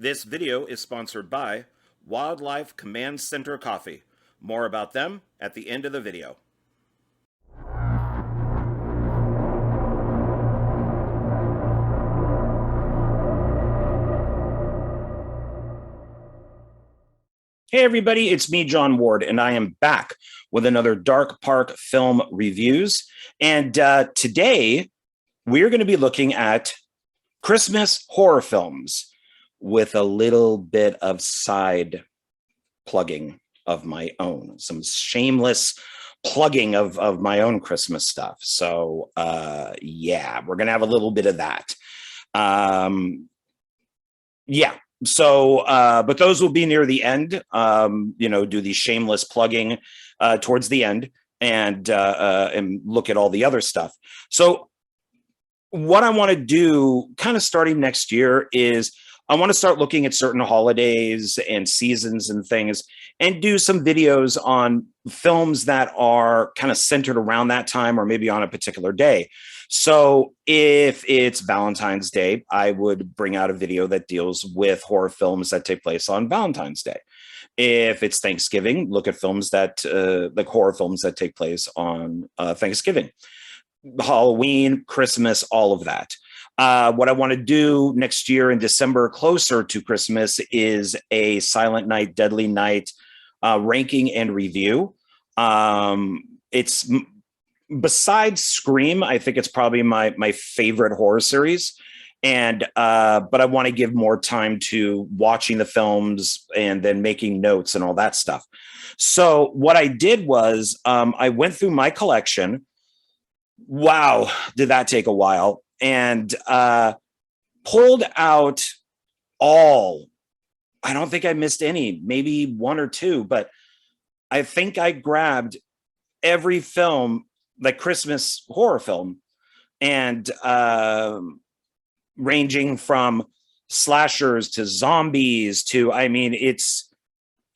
This video is sponsored by Wildlife Command Center Coffee. More about them at the end of the video. Hey everybody, it's me, John Ward, and I am back with another Dark Park Film Reviews. And today, we're going to be looking at Christmas horror films with a little bit of side plugging of my own, some shameless plugging of my own Christmas stuff. So yeah, we're going to have a little bit of that. Yeah. So, but those will be near the end, do the shameless plugging towards the end and look at all the other stuff. So what I want to do kind of starting next year is I want to start looking at certain holidays and seasons and things and do some videos on films that are kind of centered around that time or maybe on a particular day. So if it's Valentine's Day, I would bring out a video that deals with horror films that take place on Valentine's Day. If it's Thanksgiving, look at films that like horror films that take place on Thanksgiving, Halloween, Christmas, all of that. What I want to do next year in December, closer to Christmas, is a Silent Night, Deadly Night ranking and review. It's besides Scream, I think it's probably my favorite horror series. And but I want to give more time to watching the films and then making notes and all that stuff. So what I did was I went through my collection. Wow, did that take a while? And pulled out all. I don't think I missed any, maybe one or two, but I think I grabbed every film, like Christmas horror film, and ranging from slashers to zombies to, I mean, it's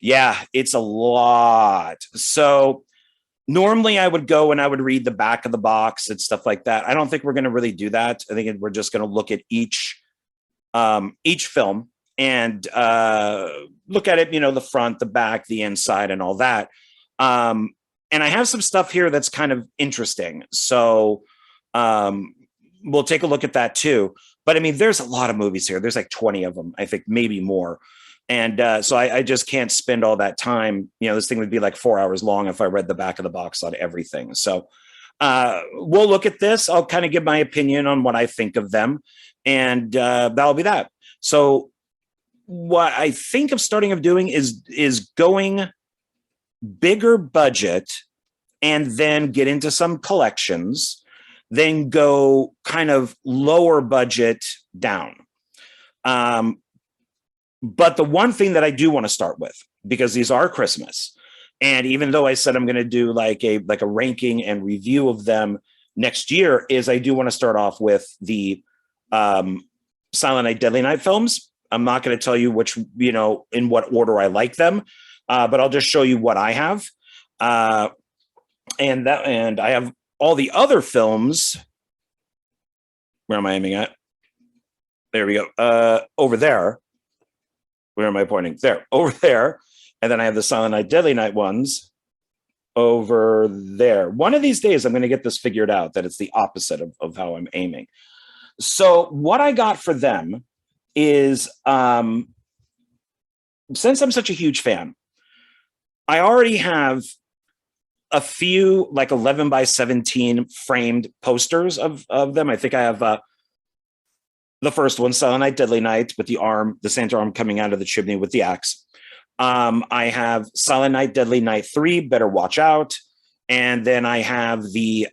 a lot. So normally I would go and I would read the back of the box and stuff like that. I don't think we're going to really do that. I think we're just going to look at each film and look at it, the front, the back, the inside, and all that. And I have some stuff here that's kind of interesting. So we'll take a look at that too. But I mean, there's a lot of movies here. There's like 20 of them, I think, maybe more. And so I just can't spend all that time. This thing would be like 4 hours long if I read the back of the box on everything. So we'll look at this. I'll kind of give my opinion on what I think of them. And that'll be that. So what I think of starting of doing is going bigger budget and then get into some collections, then go kind of lower budget down. But the one thing that I do want to start with, because these are Christmas, and even though I said I'm going to do like a ranking and review of them next year, is I do want to start off with the Silent Night, Deadly Night films. I'm not going to tell you which, in what order I like them, but I'll just show you what I have. And I have all the other films. Where am I aiming at? There we go. Over there. Where am I pointing? There, over there. And then I have the Silent Night, Deadly Night ones over there. One of these days, I'm going to get this figured out, that it's the opposite of how I'm aiming. So what I got for them is, since I'm such a huge fan, I already have a few like 11 by 17 framed posters of them. I think I have the first one, Silent Night, Deadly Night, with the Santa arm coming out of the chimney with the axe. I have Silent Night, Deadly Night 3, Better Watch Out. And then I have the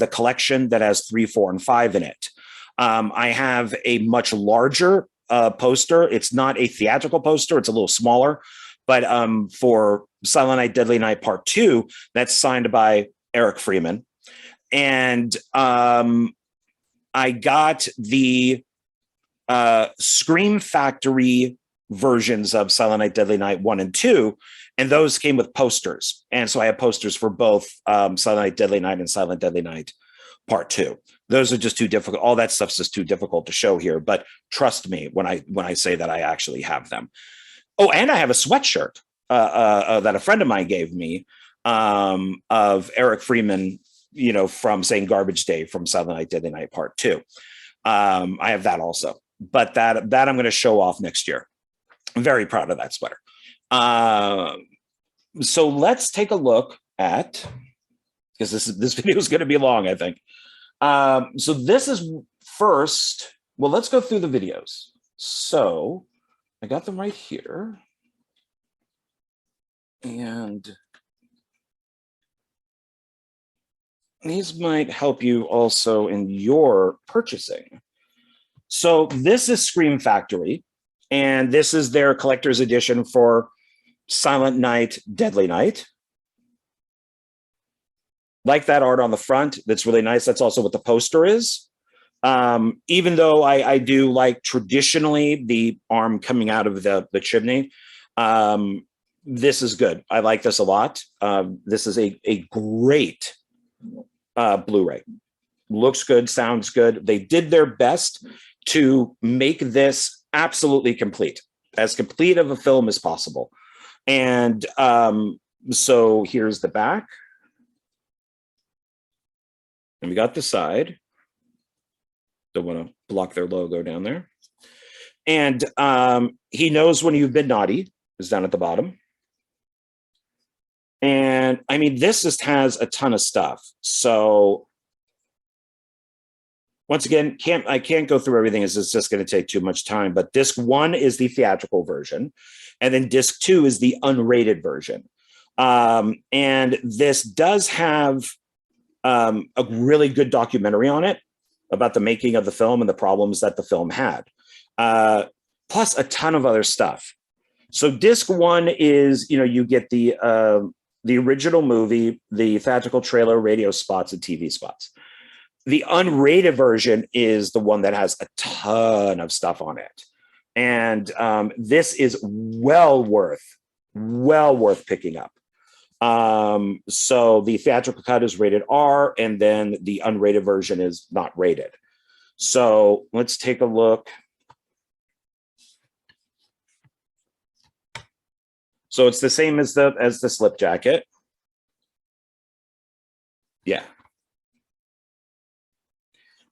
collection that has 3, 4, and 5 in it. I have a much larger poster. It's not a theatrical poster. It's a little smaller. But for Silent Night, Deadly Night Part 2, that's signed by Eric Freeman. And I got the Scream Factory versions of Silent Night, Deadly Night 1 and 2, and those came with posters. And so I have posters for both Silent Night, Deadly Night and Silent Deadly Night Part 2. Those are just too difficult. All that stuff's just too difficult to show here. But trust me when I say that I actually have them. Oh, and I have a sweatshirt that a friend of mine gave me of Eric Freeman, from saying Garbage Day from Silent Night, Deadly Night Part 2. I have that also. But that I'm going to show off next year. I'm very proud of that sweater. So let's take a look at, because this video is going to be long, I think. So this is first. Well, let's go through the videos. So I got them right here. And these might help you also in your purchasing. So this is Scream Factory, and this is their collector's edition for Silent Night, Deadly Night. Like that art on the front, that's really nice. That's also what the poster is. Even though I do like traditionally the arm coming out of the chimney, this is good. I like this a lot. This is a great Blu-ray. Looks good, sounds good. They did their best to make this absolutely complete, as complete of a film as possible. And so here's the back. And we got the side. Don't want to block their logo down there. And he knows when you've been naughty is down at the bottom. And I mean, this just has a ton of stuff. So once again, I can't go through everything as it's just going to take too much time. But disc 1 is the theatrical version. And then disc 2 is the unrated version. And this does have a really good documentary on it about the making of the film and the problems that the film had, plus a ton of other stuff. So disc 1 is, you get the original movie, the theatrical trailer, radio spots, and TV spots. The unrated version is the one that has a ton of stuff on it. And this is well worth picking up. So the theatrical cut is rated R, and then the unrated version is not rated. So let's take a look. So it's the same as the slip jacket. Yeah.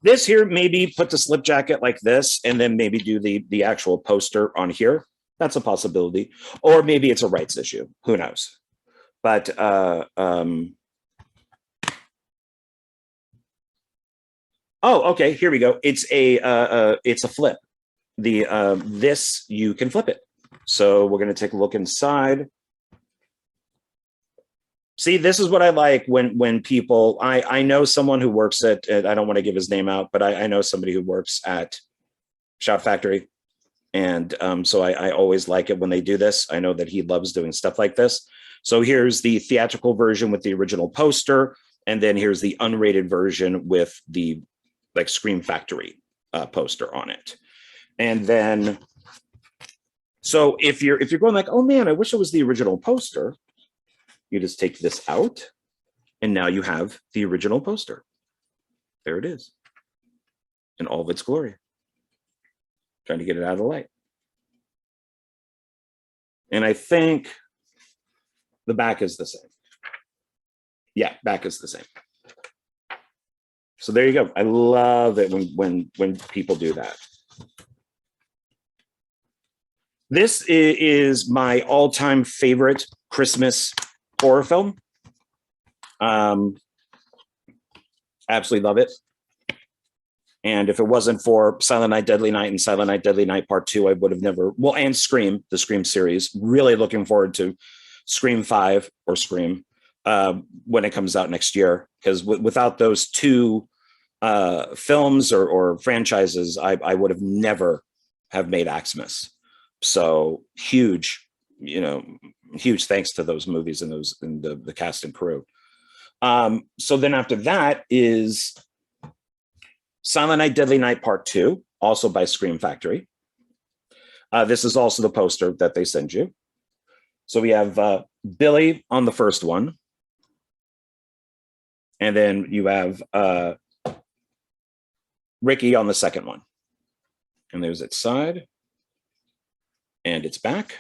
This here, maybe put the slip jacket like this, and then maybe do the actual poster on here. That's a possibility. Or maybe it's a rights issue. Who knows? But oh, okay, here we go. It's a flip. This, you can flip it. So we're going to take a look inside. See, this is what I like when people, I know someone who works at, I don't want to give his name out, but I know somebody who works at Shout Factory. And so I always like it when they do this. I know that he loves doing stuff like this. So here's the theatrical version with the original poster. And then here's the unrated version with the Scream Factory poster on it. And then, so if you're going like, oh man, I wish it was the original poster, you just take this out, and now you have the original poster. There it is, in all of its glory. Trying to get it out of the light. And I think the back is the same. Yeah, back is the same. So there you go. I love it when people do that. This is my all-time favorite Christmas horror film. Absolutely love it. And if it wasn't for Silent Night, Deadly Night and Silent Night, Deadly Night Part 2, I would have never, well, and Scream, the Scream series. Really looking forward to Scream 5 or Scream when it comes out next year. Because without those two films or franchises, I would have never have made Axemas. So huge, huge thanks to those movies and the cast and crew. So then after that is Silent Night, Deadly Night Part 2, also by Scream Factory. This is also the poster that they send you. So we have Billy on the first one. And then you have Ricky on the second one. And there's its side and its back.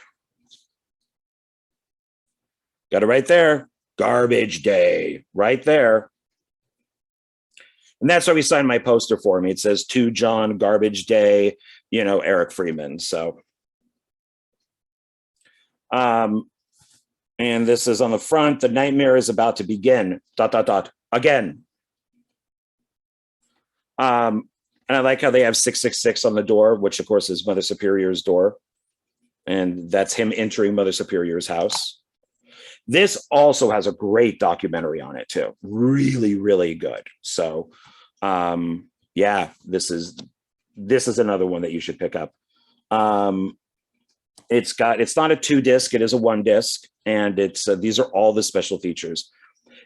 Got it right there. Garbage Day, right there. And that's why we signed my poster for me. It says to John, Garbage Day, you know, Eric Freeman. So, and this is on the front. The nightmare is about to begin. ... Again. And I like how they have 666 on the door, which of course is Mother Superior's door. And that's him entering Mother Superior's house. This also has a great documentary on it too. Really, really good. So, yeah, this is another one that you should pick up. It's not a 2-disc, it is a 1-disc, and it's these are all the special features.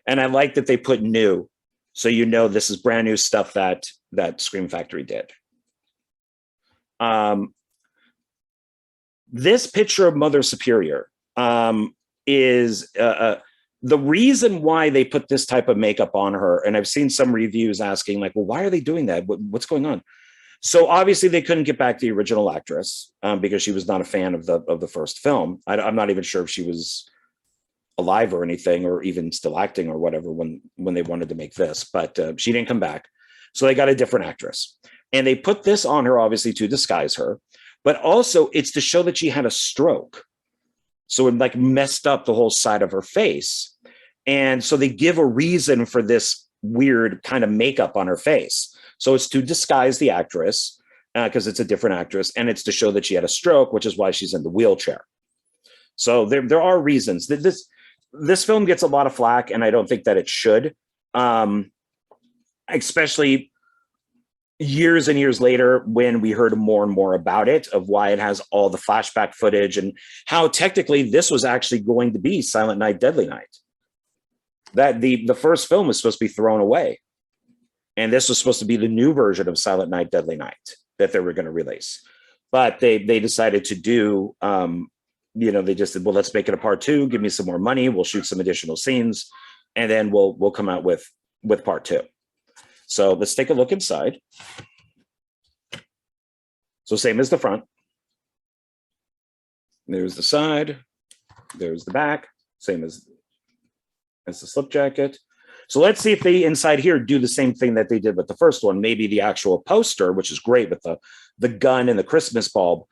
And I like that they put new, so you know this is brand new stuff that Scream Factory did. This picture of Mother Superior is the reason why they put this type of makeup on her. And I've seen some reviews asking like, well, why are they doing that? What's going on? So obviously they couldn't get back the original actress because she was not a fan of the first film. I'm not even sure if she was alive or anything, or even still acting or whatever when they wanted to make this, but she didn't come back. So they got a different actress, and they put this on her obviously to disguise her, but also it's to show that she had a stroke. So it like messed up the whole side of her face. And so they give a reason for this weird kind of makeup on her face. So it's to disguise the actress because it's a different actress, and it's to show that she had a stroke, which is why she's in the wheelchair. So there are reasons that this film gets a lot of flack, and I don't think that it should, especially years and years later when we heard more and more about it, of why it has all the flashback footage and how technically this was actually going to be Silent Night, Deadly Night. That the first film was supposed to be thrown away, and this was supposed to be the new version of Silent Night, Deadly Night that they were going to release. But they decided to do, they just said, well, let's make it a part 2. Give me some more money. We'll shoot some additional scenes, and then we'll come out with part 2. So let's take a look inside. So same as the front. There's the side. There's the back. Same as the slip jacket. So let's see if they inside here do the same thing that they did with the first one. Maybe the actual poster, which is great with the gun and the Christmas bulb,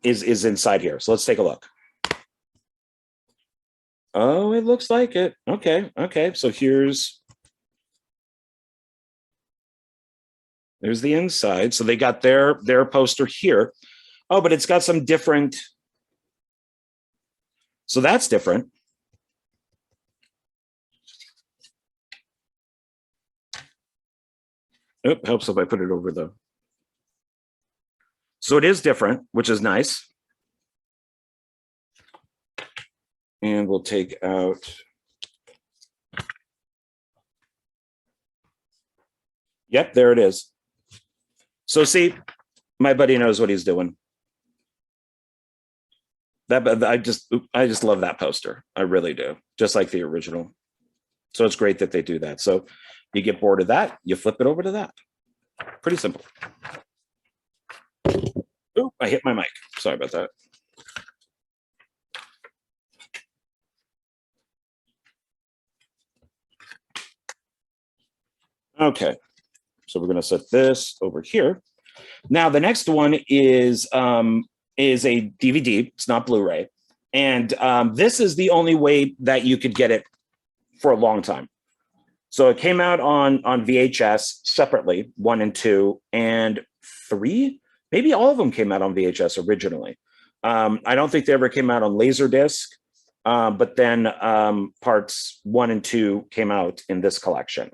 is inside here. So let's take a look. Oh, it looks like it. Okay. So there's the inside. So they got their poster here. Oh, but it's got some different. So that's different. Oh, helps if I put it over the. So it is different, which is nice. And we'll take out. Yep, there it is. So see, my buddy knows what he's doing. I just love that poster. I really do. Just like the original. So it's great that they do that. So you get bored of that, you flip it over to that. Pretty simple. Oh, I hit my mic. Sorry about that. Okay, so we're going to set this over here. Now the next one is a DVD. It's not Blu-ray, and this is the only way that you could get it for a long time. So it came out on VHS separately, 1 and 2 and 3. Maybe all of them came out on VHS originally. I don't think they ever came out on Laserdisc, but then parts 1 and 2 came out in this collection.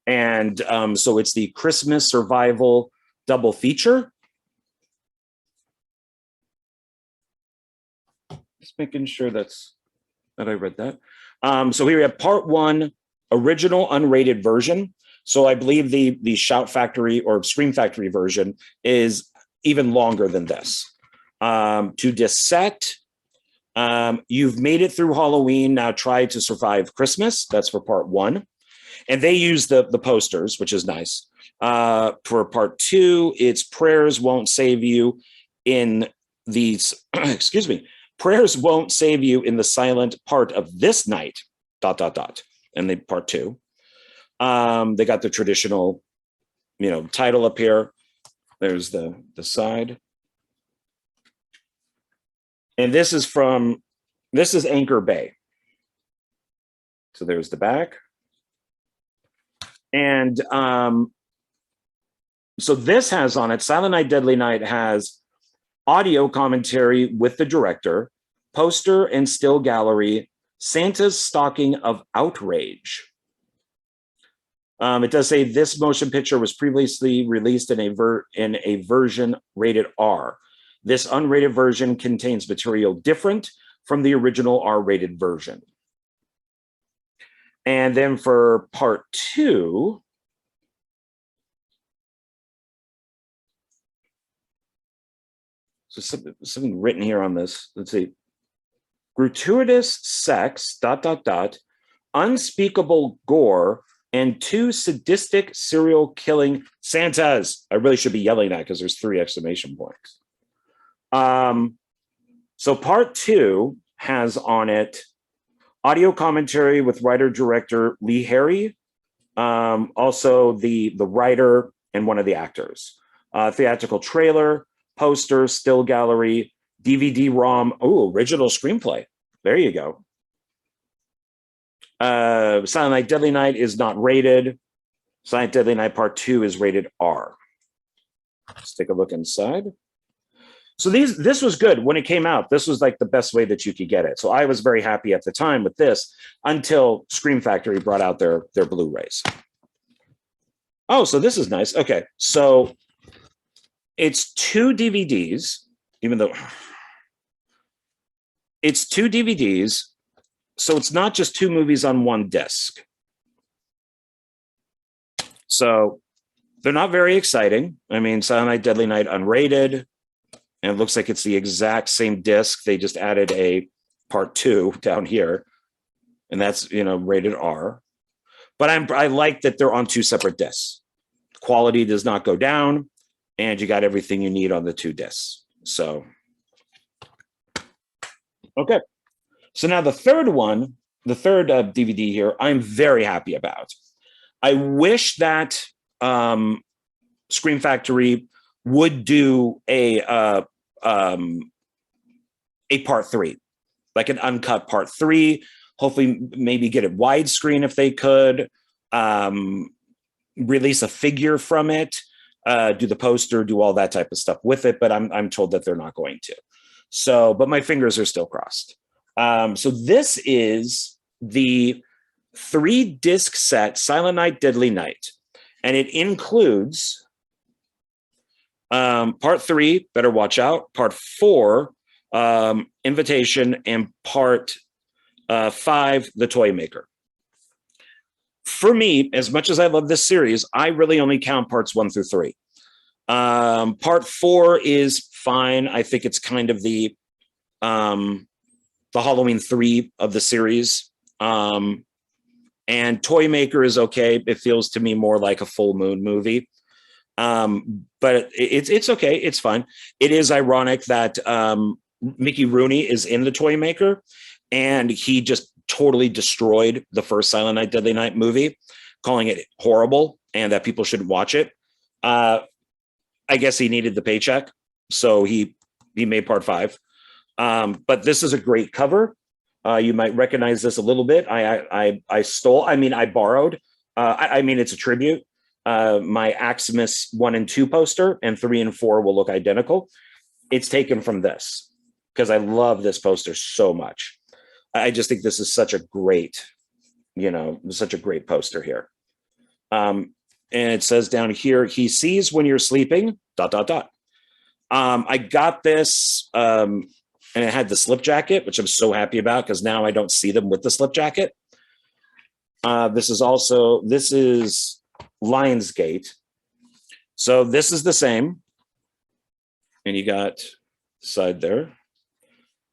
And so it's the Christmas Survival double feature. Just making sure that I read that. So here we have part 1, original unrated version. So I believe the Shout Factory or Scream Factory version is even longer than this. 2-disc set. You've made it through Halloween. Now try to survive Christmas. That's for part 1. And they use the posters, which is nice. For part 2, it's prayers won't save you in these, excuse me, prayers won't save you in the silent part of this night, ... And they part 2. They got the traditional, title up here. There's the side. And this is Anchor Bay. So there's the back. And so this has on it, Silent Night, Deadly Night has audio commentary with the director, poster and still gallery, Santa's Stocking of Outrage. It does say this motion picture was previously released in a version rated R. This unrated version contains material different from the original R-rated version. And then for part 2, so something written here on this. Let's see. Gratuitous sex, ... unspeakable gore, and 2 sadistic serial killing Santas. I really should be yelling that because there's 3 exclamation points. So part 2 has on it audio commentary with writer-director Lee Harry, also the writer and one of the actors. Theatrical trailer, poster, still gallery, DVD-ROM. Oh, original screenplay. There you go. Silent Night, Deadly Night is not rated. Silent Deadly Night Part 2 is rated R. Let's take a look inside. So this was good when it came out. This was like the best way that you could get it. So I was very happy at the time with this until Scream Factory brought out their Blu-rays. Oh, so this is nice. Okay, so it's 2 DVDs, even though it's 2 DVDs. So it's not just 2 movies on one disc. So they're not very exciting. I mean, Silent Night, Deadly Night unrated. And it looks like it's the exact same disc. They just added a part 2 down here. And that's, rated R. But I like that they're on 2 separate discs. Quality does not go down. And you got everything you need on the 2 discs. So, okay. So now the third one, the third DVD here, I'm very happy about. I wish that Scream Factory would do a part 3, like an uncut part 3. Hopefully, maybe get it widescreen if they could. Release a figure from it, do the poster, do all that type of stuff with it. But I'm told that they're not going to. So, but my fingers are still crossed. So this is the 3-disc set, Silent Night, Deadly Night. And it includes part 3, Better Watch Out, part 4, Invitation, and part 5, The Toy Maker. For me, as much as I love this series, I really only count parts 1 through 3. Part 4 is fine. I think it's kind of the Halloween 3 of the series. And Toy Maker is okay. It feels to me more like a full moon movie. But it's okay. It's fun. It is ironic that Mickey Rooney is in the Toy Maker, and he just totally destroyed the first Silent Night, Deadly Night movie, calling it horrible and that people shouldn't watch it. I guess he needed the paycheck, so he made part 5. But this is a great cover. You might recognize this a little bit. I borrowed. It's a tribute. My Axemas 1 and 2 poster, and 3 and 4 will look identical. It's taken from this because I love this poster so much. I just think this is such a great, such a great poster here. And it says down here, he sees when you're sleeping, ... I got this, and it had the slip jacket, which I'm so happy about because now I don't see them with the slip jacket. This is Lionsgate. So this is the same. And you got the side there,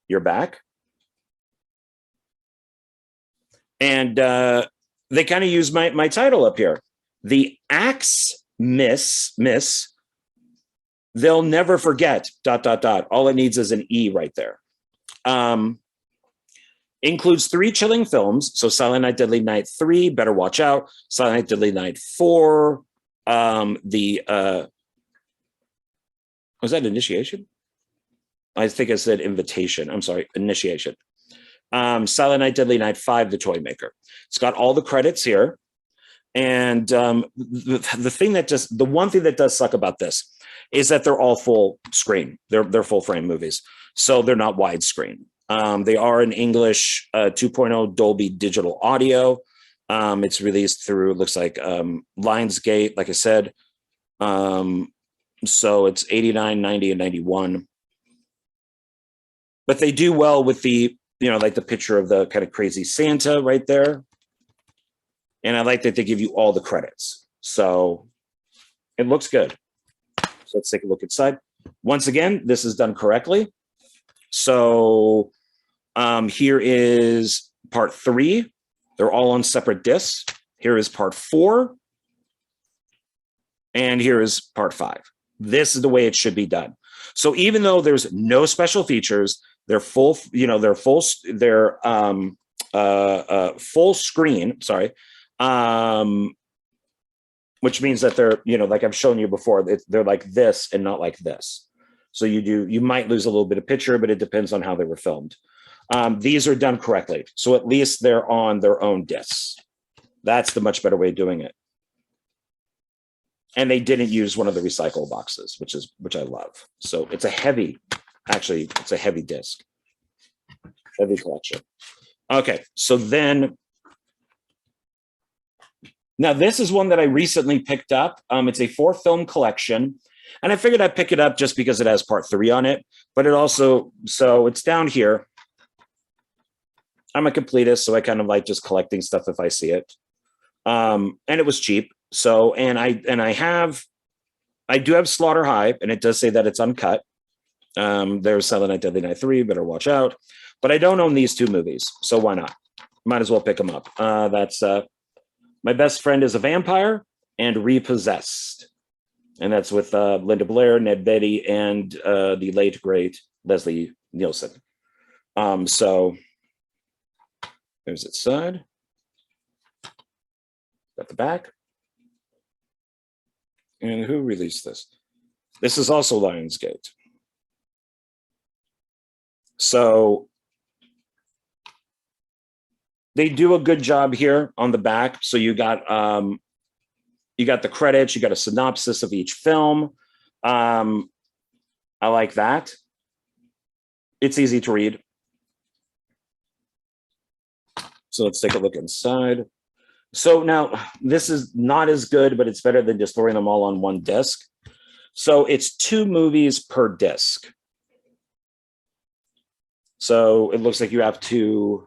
your back. And they kind of use my title up here. The Axemas miss, they'll never forget, ... All it needs is an E right there. Includes 3 chilling films. So Silent Night, Deadly Night 3, Better Watch Out. Silent Night, Deadly Night 4. Was that Initiation? I think I said Invitation. I'm sorry, Initiation. Silent Night, Deadly Night 5, The Toy Maker. It's got all the credits here. And the one thing that does suck about this is that they're all full screen. They're full frame movies. So they're not widescreen. They are in English 2.0 Dolby Digital Audio. It's released through, looks like Lionsgate, like I said. So it's 89, 90, and 91. But they do well with the, like the picture of the kind of crazy Santa right there. And I like that they give you all the credits. So it looks good. So let's take a look inside. Once again, this is done correctly. So here is part 3. They're all on separate discs. Here is part 4. And here is part 5. This is the way it should be done. So even though there's no special features, they're full screen, sorry. Which means that they're, like I've shown you before, they're like this and not like this. So you might lose a little bit of picture, but it depends on how they were filmed. These are done correctly. So at least they're on their own discs. That's the much better way of doing it. And they didn't use one of the recycle boxes, which I love. So it's a heavy disc, heavy collection. Okay, so then, now this is one that I recently picked up. It's a 4-film collection. And I figured I'd pick it up just because it has part 3 on it, but it also, so it's down here. I'm a completist, so I kind of like just collecting stuff if I see it. And it was cheap. So, and I do have Slaughter High, and it does say that it's uncut. There's Silent Night, Deadly Night 3, Better Watch Out. But I don't own these 2 movies, so why not? Might as well pick them up. That's My Best Friend is a Vampire and Repossessed. And that's with Linda Blair, Ned Beatty, and the late, great Leslie Nielsen. So there's its side. Got the back. And who released this? This is also Lionsgate. So they do a good job here on the back. So you got the credits, you got a synopsis of each film. I like that. It's easy to read. So let's take a look inside. So now this is not as good, but it's better than just throwing them all on one disc. So it's 2 movies per disc. So it looks like you have to,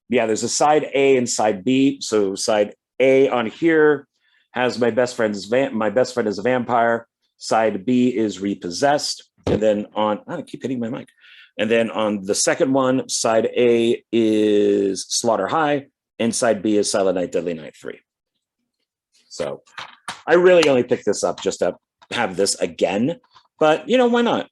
there's a side A and side B. So side A on here has My Best Friend is a Vampire. Side B is Repossessed. And then I keep hitting my mic. And then on the second one, side A is Slaughter High, and side B is Silent Night, Deadly Night 3. So I really only picked this up just to have this again. But, why not?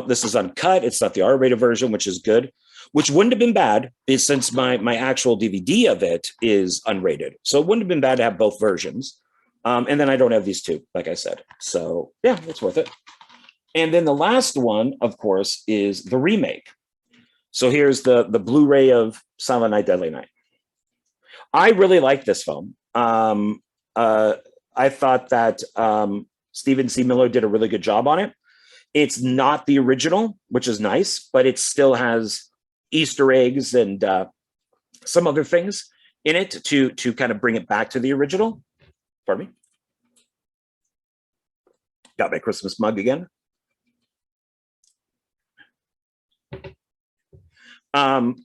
This is uncut. It's not the R-rated version, which is good. Which wouldn't have been bad since my actual DVD of it is unrated. So it wouldn't have been bad to have both versions. And then I don't have these 2, like I said. So yeah, it's worth it. And then the last one, of course, is the remake. So here's the Blu-ray of Silent Night, Deadly Night. I really like this film. I thought that Stephen C. Miller did a really good job on it. It's not the original, which is nice, but it still has Easter eggs and some other things in it to kind of bring it back to the original. Pardon me. Got my Christmas mug again. And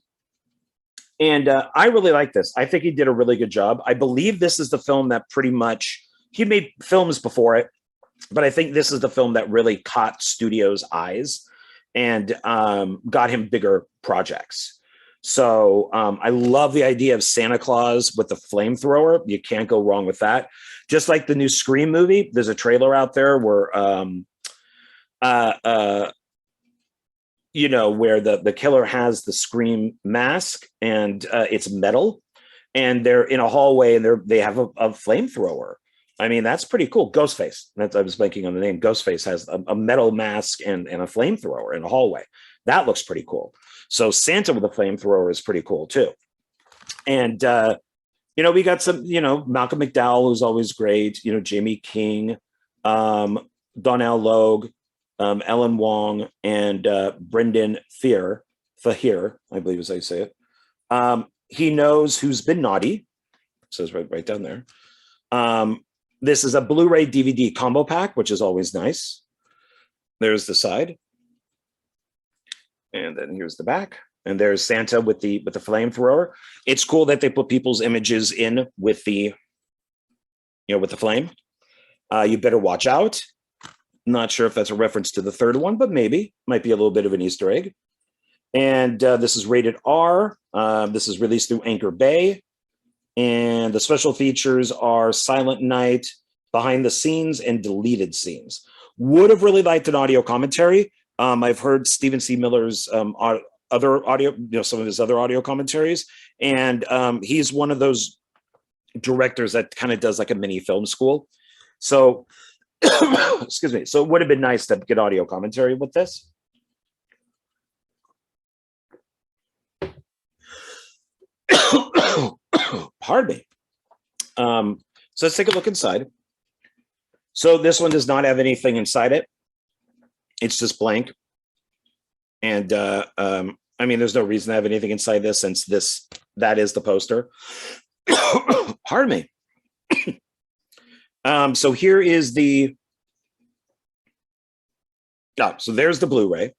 I really like this. I think he did a really good job. I believe this is the film that pretty much, he made films before it, but I think this is the film that really caught studios' eyes and got him bigger projects. So I love the idea of Santa Claus with the flamethrower. You can't go wrong with that. Just like the new Scream movie, there's a trailer out there where uh, uh, where the killer has the Scream mask and it's metal, and they're in a hallway and they have a flamethrower. I mean, that's pretty cool. Ghostface. I was blanking on the name. Ghostface has a metal mask and a flamethrower in a hallway. That looks pretty cool. So Santa with a flamethrower is pretty cool too. And we got some, Malcolm McDowell, who's always great. Jamie King, Donnell Logue, Ellen Wong, and Brendan Fahir, I believe is how you say it. He knows who's been naughty. It says right down there. This is a Blu-ray DVD combo pack, which is always nice. There's the side. And then here's the back. And there's Santa with the flamethrower. It's cool that they put people's images in with the flame. You better watch out. Not sure if that's a reference to the third one, but maybe. Might be a little bit of an Easter egg. And this is rated R. This is released through Anchor Bay. And the special features are Silent Night, behind the scenes, and deleted scenes. Would have really liked an audio commentary. I've heard Stephen C. Miller's other audio, some of his other audio commentaries. And he's one of those directors that kind of does like a mini film school. So, excuse me. So it would have been nice to get audio commentary with this. Pardon me. So let's take a look inside. So this one does not have anything inside it. It's just blank. And I mean, there's no reason to have anything inside this since that is the poster. Pardon me. So here is so there's the Blu-ray.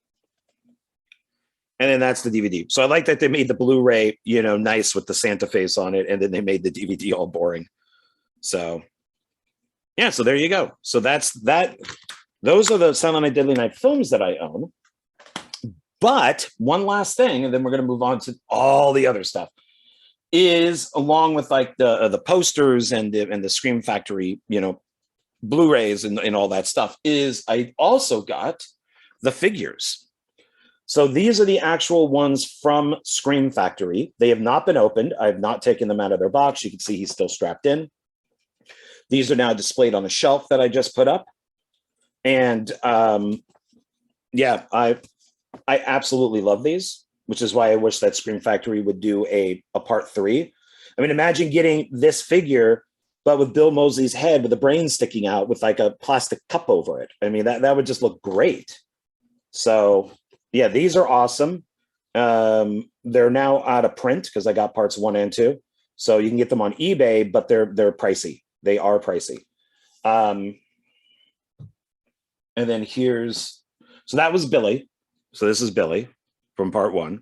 And then that's the DVD. So I like that they made the Blu-ray, nice with the Santa face on it. And then they made the DVD all boring. So, yeah, so there you go. So that's that. Those are the Silent Night, Deadly Night films that I own. But one last thing, and then we're going to move on to all the other stuff, is along with like the posters and the Scream Factory, Blu-rays and all that stuff, is I also got the figures. So these are the actual ones from Scream Factory. They have not been opened. I have not taken them out of their box. You can see he's still strapped in. These are now displayed on a shelf that I just put up. And yeah, I absolutely love these, which is why I wish that Scream Factory would do a part 3. I mean, imagine getting this figure, but with Bill Moseley's head with the brain sticking out with like a plastic cup over it. I mean, that would just look great. So yeah, these are awesome. They're now out of print because I got parts 1 and 2. So you can get them on eBay, but they're pricey. They are pricey. And then so that was Billy. So this is Billy from part 1.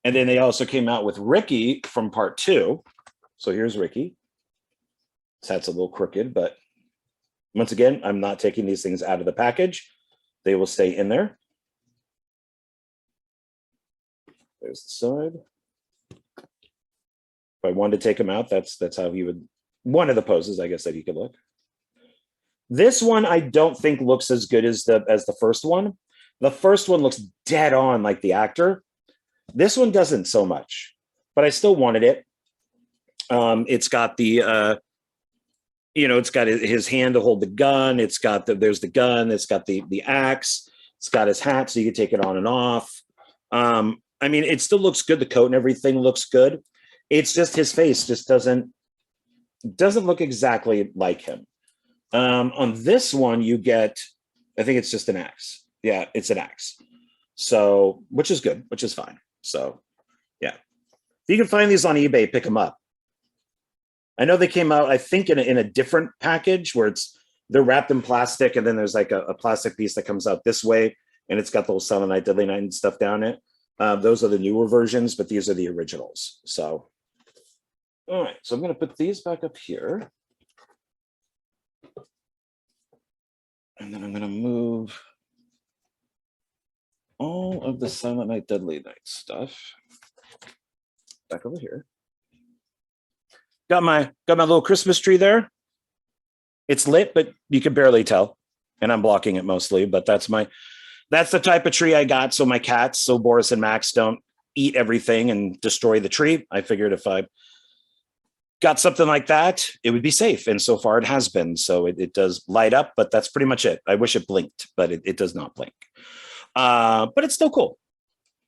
And then they also came out with Ricky from part 2. So here's Ricky. That's a little crooked, but once again, I'm not taking these things out of the package. They will stay in there. There's the side. If I wanted to take him out, that's how he would, one of the poses, I guess, that he could look. This one I don't think looks as good as the first one. The first one looks dead on like the actor. This one doesn't so much, but I still wanted it. It's got the it's got his hand to hold the gun. It's got there's the gun. It's got the axe. It's got his hat, so you can take it on and off. I mean, it still looks good. The coat and everything looks good. It's just his face just doesn't look exactly like him. On this one, you get, I think it's just an axe. Yeah, it's an axe. So, which is good, which is fine. So, yeah. If you can find these on eBay, pick them up. I know they came out, I think, in a different package where they're wrapped in plastic, and then there's like a plastic piece that comes out this way, and it's got the whole Silent Night, Deadly Night and stuff down it. Those are the newer versions, but these are the originals. So, all right. So I'm going to put these back up here. And then I'm going to move all of the Silent Night, Deadly Night stuff back over here. Got my little Christmas tree there. It's lit, but you can barely tell. And I'm blocking it mostly, but that's the type of tree I got. So my cats, so Boris and Max don't eat everything and destroy the tree. I figured if I got something like that, it would be safe. And so far it has been. So it does light up, but that's pretty much it. I wish it blinked, but it does not blink. But it's still cool.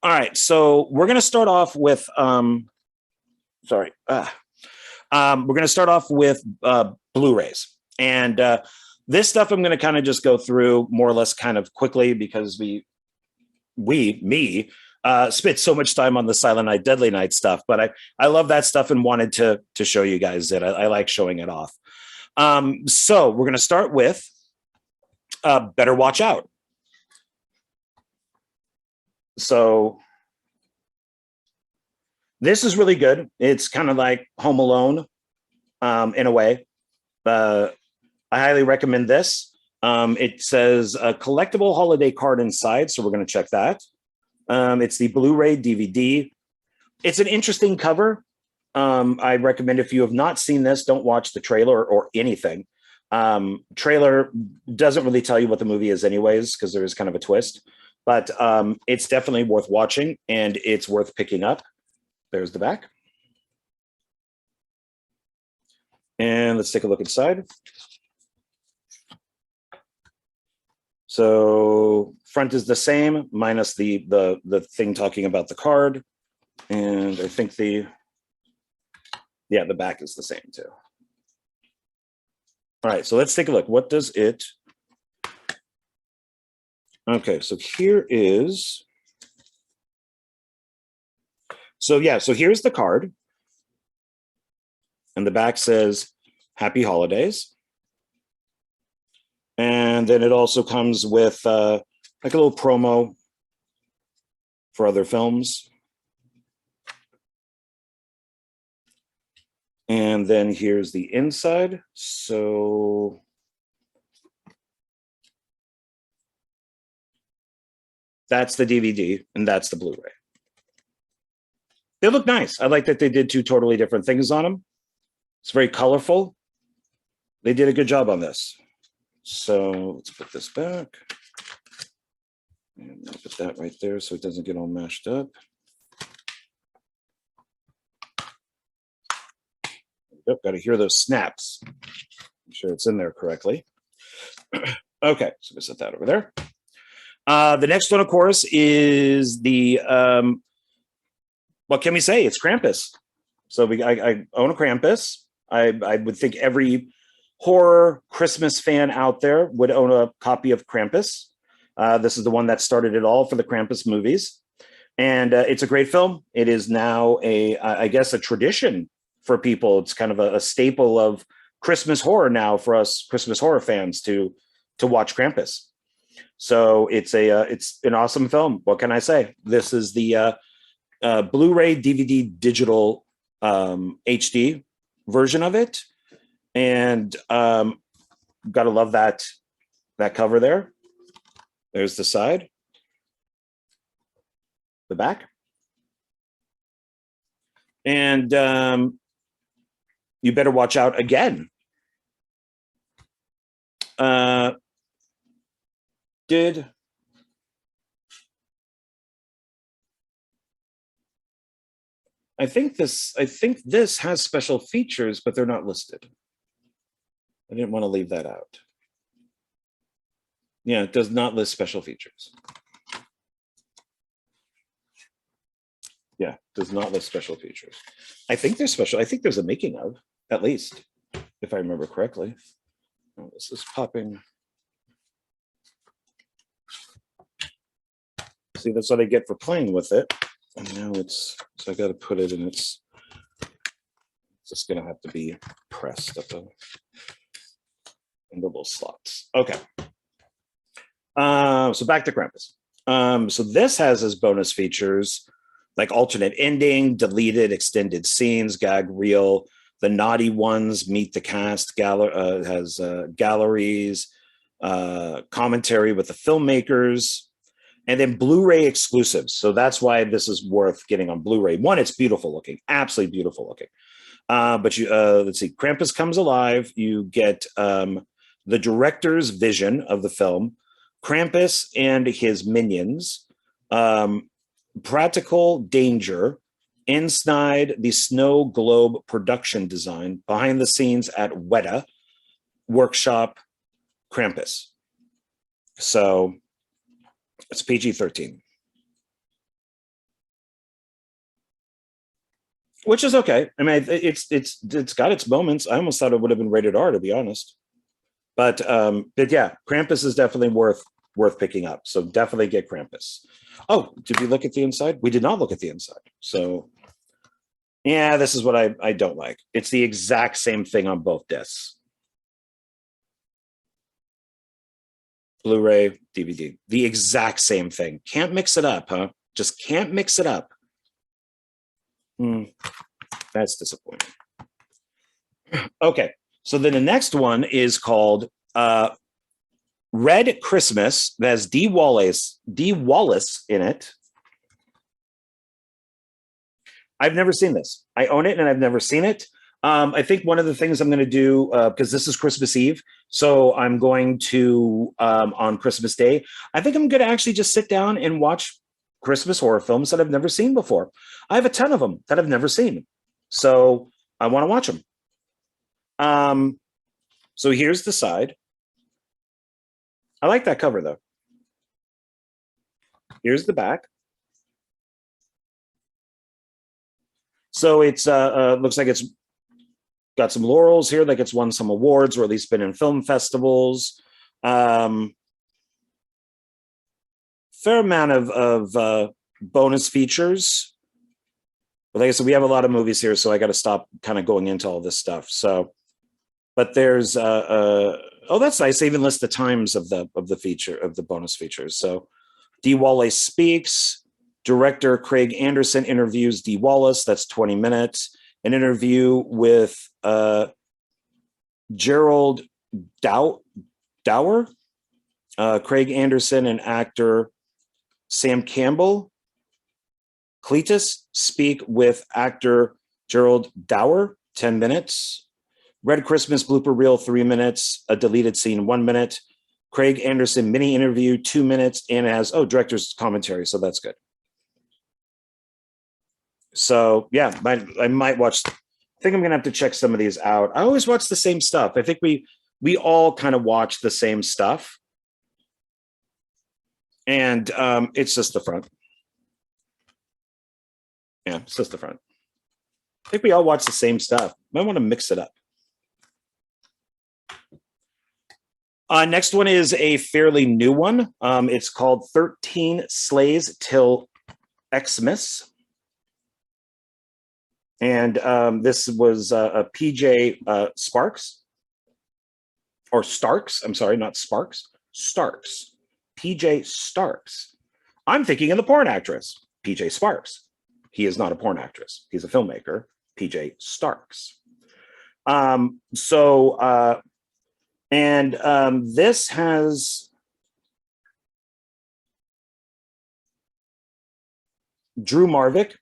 All right. So we're going to start off with, we're going to start off with Blu-rays. And this stuff I'm going to kind of just go through more or less kind of quickly because me spent so much time on the Silent Night, Deadly Night stuff. But I love that stuff and wanted to show you guys that I like showing it off. So we're going to start with Better Watch Out. So this is really good. It's kind of like Home Alone in a way. I highly recommend this. It says a collectible holiday card inside, so we're going to check that. It's the Blu-ray DVD. It's an interesting cover. I recommend if you have not seen this, don't watch the trailer or anything. Trailer doesn't really tell you what the movie is anyways, because there is kind of a twist. But it's definitely worth watching, and it's worth picking up. There's the back. And let's take a look inside. So front is the same, minus the thing talking about the card. And I think the back is the same too. All right, so let's take a look. What does it... Okay, so here is... So here's the card. And the back says, Happy Holidays. And then it also comes with like a little promo for other films. And then here's the inside. So that's the DVD and that's the Blu-ray. They look nice. I like that they did two totally different things on them. It's very colorful. They did a good job on this. So let's put this back. And I'll put that right there so it doesn't get all mashed up. Yep, got to hear those snaps. Make sure it's in there correctly. Okay, so we set that over there. The next one, of course, is the, what can we say? It's Krampus. So I own a Krampus. I would think every horror Christmas fan out there would own a copy of Krampus. This is the one that started it all for the Krampus movies. And it's a great film. It is now I guess, a tradition for people. It's kind of a staple of Christmas horror now for us Christmas horror fans to watch Krampus. So it's an awesome film. What can I say? This is the Blu-ray DVD digital HD version of it. And gotta love that cover there. There's the side, the back. And you better watch out again. I think this has special features, but they're not listed. I didn't want to leave that out. Yeah, it does not list special features. Yeah, does not list special features. I think they're special. I think there's a making of, at least, if I remember correctly. Oh, this is popping. See, that's what I get for playing with it. And now so I got to put it in it's just going to have to be pressed up in the little slots. Okay. So back to Krampus. So this has as bonus features like alternate ending, deleted extended scenes, gag reel, the naughty ones, meet the cast, has galleries, commentary with the filmmakers, and then Blu-ray exclusives. So that's why this is worth getting on Blu-ray. One, it's beautiful looking, absolutely beautiful looking. But you let's see, Krampus Comes Alive. You get the director's vision of the film, Krampus and his minions, Practical Danger, Inside the Snow Globe production design, behind the scenes at Weta, Workshop, Krampus. So it's PG-13. Which is okay. I mean, it's got its moments. I almost thought it would have been rated R, to be honest. But yeah, Krampus is definitely worth picking up. So definitely get Krampus. Oh, did we look at the inside? We did not look at the inside. So yeah, this is what I don't like. It's the exact same thing on both discs. Blu-ray, DVD, the exact same thing. Can't mix it up, huh? Just can't mix it up. That's disappointing. Okay, so then the next one is called Red Christmas. That has Dee Wallace in it. I've never seen this. I own it and I've never seen it. I think one of the things I'm going to do, because this is Christmas Eve, so I'm going to, on Christmas Day, I think I'm going to actually just sit down and watch Christmas horror films that I've never seen before. I have a ton of them that I've never seen. So I want to watch them. So here's the side. I like that cover though. Here's the back. So it's looks like it's got some laurels here, like it's won some awards or at least been in film festivals. Fair amount of bonus features. But like I said, we have a lot of movies here, so I got to stop kind of going into all this stuff. So, but there's oh, that's nice. They even list the times of the feature of the bonus features. So, Dee Wallace speaks. Director Craig Anderson interviews Dee Wallace. That's 20 minutes. An interview with Gerald Dower, Craig Anderson, and actor Sam Campbell. Cletus speak with actor Gerald Dower, 10 minutes. Red Christmas blooper reel, 3 minutes. A deleted scene, 1 minute. Craig Anderson mini interview, 2 minutes, and has director's commentary, so that's good. So yeah, I might watch. I think I'm gonna have to check some of these out. I always watch the same stuff. I think we all kind of watch the same stuff, and it's just the front. Yeah, it's just the front. I think we all watch the same stuff. Might want to mix it up. Next one is a fairly new one. It's called 13 Sleighs Till Xmas. And this was a PJ Sparks, or Starks. I'm sorry, not Sparks. Starks. PJ Starks. I'm thinking of the porn actress, PJ Sparks. He is not a porn actress. He's a filmmaker, PJ Starks. This has Drew Marvick,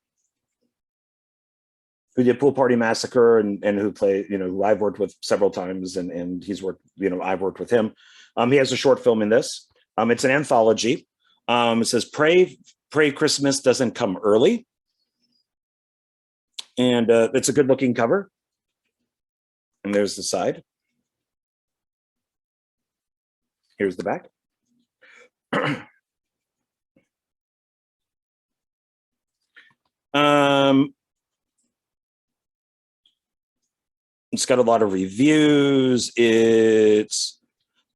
who did Pool Party Massacre and who played, who I've worked with several times, and he's worked, I've worked with him. He has a short film in this. It's an anthology. It says Pray Christmas Doesn't Come Early. And it's a good looking cover. And there's the side. Here's the back. It's got a lot of reviews. It's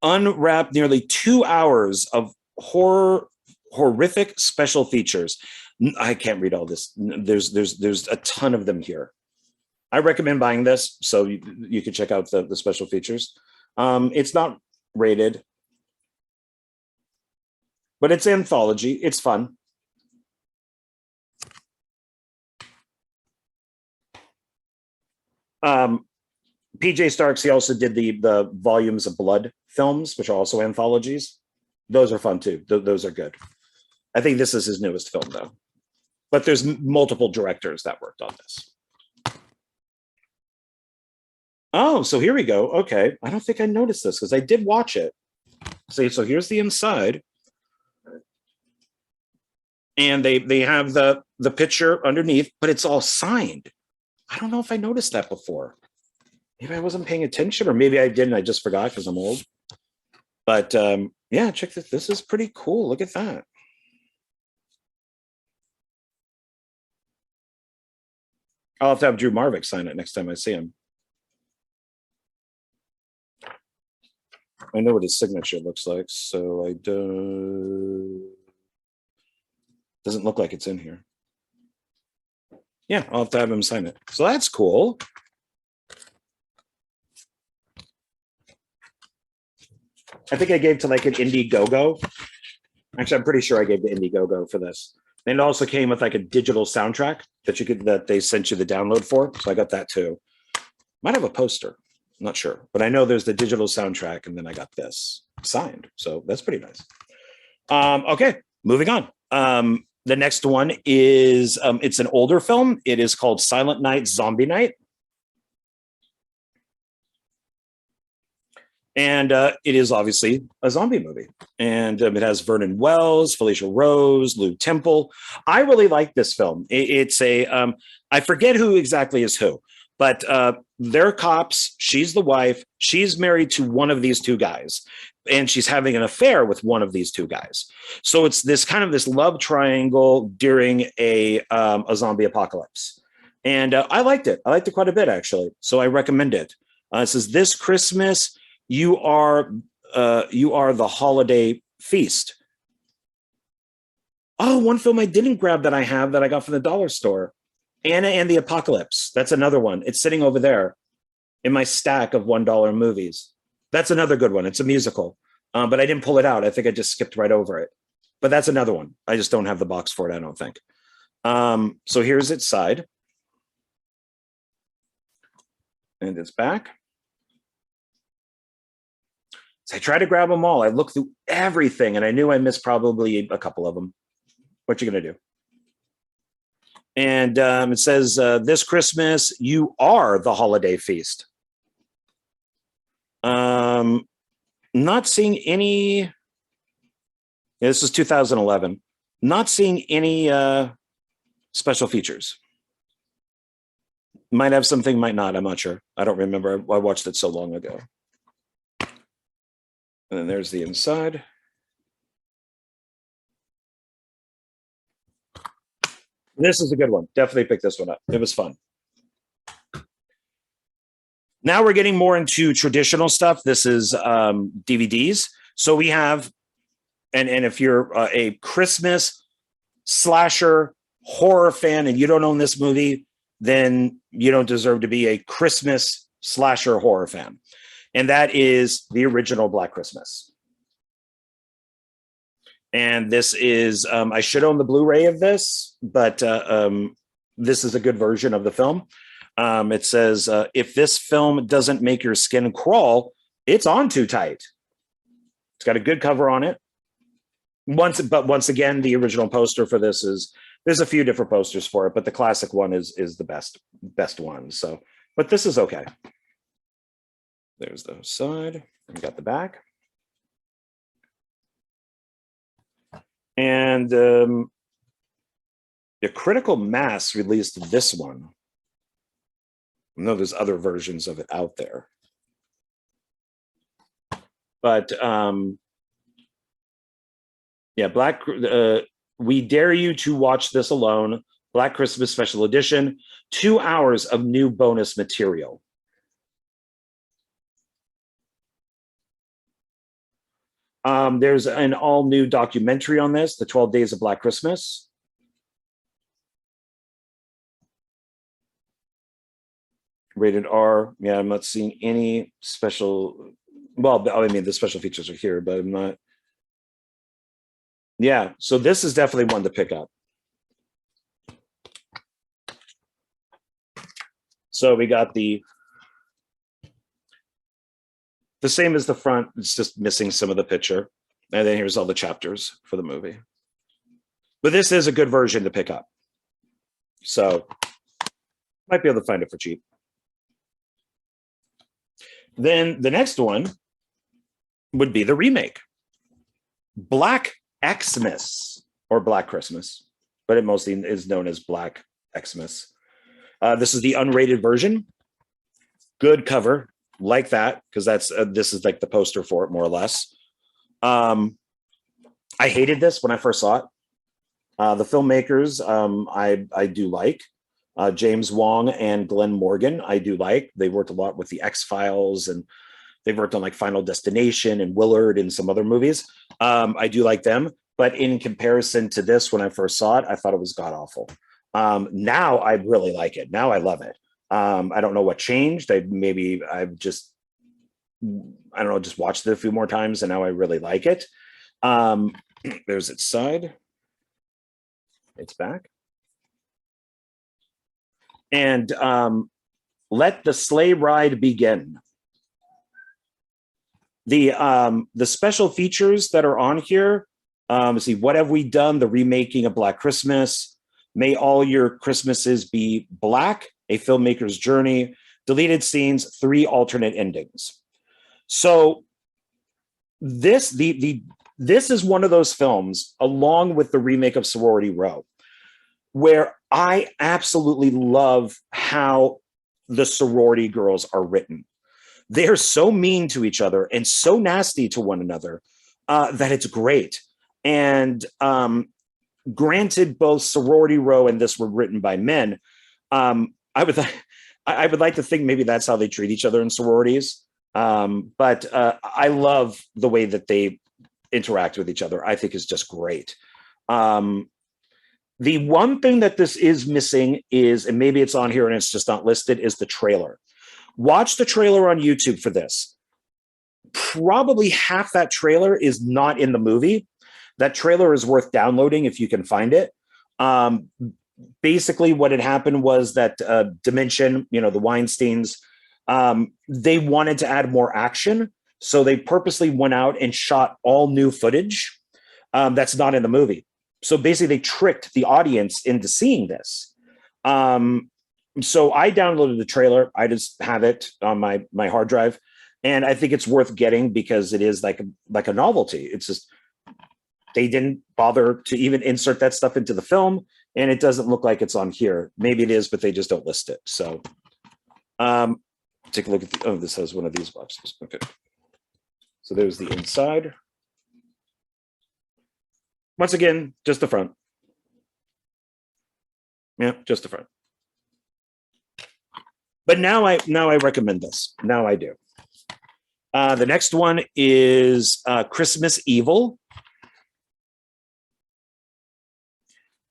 unwrapped nearly 2 hours of horrific special features. I can't read all this. There's a ton of them here. I recommend buying this, so you can check out the special features. It's not rated, but it's anthology. It's fun. PJ Starks, he also did the Volumes of Blood films, which are also anthologies. Those are fun too. Those are good. I think this is his newest film, though. But there's multiple directors that worked on this. Oh, so here we go. Okay. I don't think I noticed this because I did watch it. See, so here's the inside. And they have the picture underneath, but it's all signed. I don't know if I noticed that before. Maybe I wasn't paying attention, or maybe I didn't. I just forgot because I'm old. But yeah, check this. This is pretty cool. Look at that. I'll have to have Drew Marvick sign it next time I see him. I know what his signature looks like, so I don't. Doesn't look like it's in here. Yeah, I'll have to have him sign it. So that's cool. I think I gave to like an Indiegogo. Actually, I'm pretty sure I gave to Indiegogo for this. And it also came with like a digital soundtrack that they sent you the download for. So I got that too. Might have a poster. I'm not sure, but I know there's the digital soundtrack, and then I got this signed. So that's pretty nice. Okay, moving on. The next one is it's an older film. It is called Silent Night, Zombie Night. And it is obviously a zombie movie. And it has Vernon Wells, Felicia Rose, Lou Temple. I really like this film. It's a, I forget who exactly is who, but they're cops. She's the wife. She's married to one of these two guys, and she's having an affair with one of these two guys. So it's this kind of this love triangle during a zombie apocalypse. And I liked it. I liked it quite a bit, actually. So I recommend it. It says, this Christmas, you are the holiday feast. Oh, one film I didn't grab that I have that I got from the dollar store. Anna and the Apocalypse. That's another one. It's sitting over there in my stack of $1 movies. That's another good one. It's a musical, but I didn't pull it out. I think I just skipped right over it. But that's another one. I just don't have the box for it, I don't think. So here's its side. And its back. So I tried to grab them all. I looked through everything, and I knew I missed probably a couple of them. What you gonna do? And it says, this Christmas, you are the holiday feast. Not seeing any, yeah, this is 2011. Not seeing any special features. Might have something, might not, I'm not sure. I don't remember, I watched it so long ago. And then there's the inside. This is a good one. Definitely pick this one up. It was fun. Now we're getting more into traditional stuff. This is DVDs. So we have, and if you're a Christmas slasher horror fan and you don't own this movie, then you don't deserve to be a Christmas slasher horror fan. And that is the original Black Christmas. And this is, I should own the Blu-ray of this, but this is a good version of the film. It says, if this film doesn't make your skin crawl, it's on too tight. It's got a good cover on it. But once again, the original poster for this is, there's a few different posters for it, but the classic one is the best one. So, but this is okay. There's the side. We got the back. And the Critical Mass released this one. I know there's other versions of it out there. But yeah, we dare you to watch this alone. Black Christmas Special Edition. 2 hours of new bonus material. There's an all-new documentary on this, The 12 Days of Black Christmas. Rated R. Yeah, I'm not seeing any special, well, I mean, the special features are here, but I'm not. Yeah, so this is definitely one to pick up. So we got the same as the front, it's just missing some of the picture. And then here's all the chapters for the movie. But this is a good version to pick up. So might be able to find it for cheap. Then the next one would be the remake. Black Xmas, or Black Christmas, but it mostly is known as Black Xmas. This is the unrated version. Good cover, like that, because that's this is like the poster for it, more or less. I hated this when I first saw it. The filmmakers, I do like. James Wong and Glenn Morgan, I do like. They worked a lot with the X-Files, and they've worked on like Final Destination and Willard and some other movies. I do like them, but in comparison to this, when I first saw it, I thought it was god-awful. Now I really like it. Now I love it. I don't know what changed. I've just, I don't know, just watched it a few more times, and now I really like it. There's its side. It's back. And let the sleigh ride begin. The special features that are on here, see, what have we done? The remaking of Black Christmas. May all your Christmases be black, a filmmaker's journey, deleted scenes, 3 alternate endings. So this is one of those films, along with the remake of Sorority Row, where I absolutely love how the sorority girls are written. They're so mean to each other and so nasty to one another that it's great. And granted, both Sorority Row and this were written by men. I would like to think maybe that's how they treat each other in sororities. But I love the way that they interact with each other. I think is just great. The one thing that this is missing is, and maybe it's on here and it's just not listed, is the trailer. Watch the trailer on YouTube for this. Probably half that trailer is not in the movie. That trailer is worth downloading if you can find it. Basically, what had happened was that Dimension, the Weinsteins, they wanted to add more action. So they purposely went out and shot all new footage that's not in the movie. So basically, they tricked the audience into seeing this. So I downloaded the trailer. I just have it on my hard drive, and I think it's worth getting because it is like a novelty. It's just they didn't bother to even insert that stuff into the film, and it doesn't look like it's on here. Maybe it is, but they just don't list it. So take a look at the. Oh, this has one of these boxes. Okay. So there's the inside. Once again, just the front. Yeah, just the front. But now I recommend this. Now I do. The next one is Christmas Evil.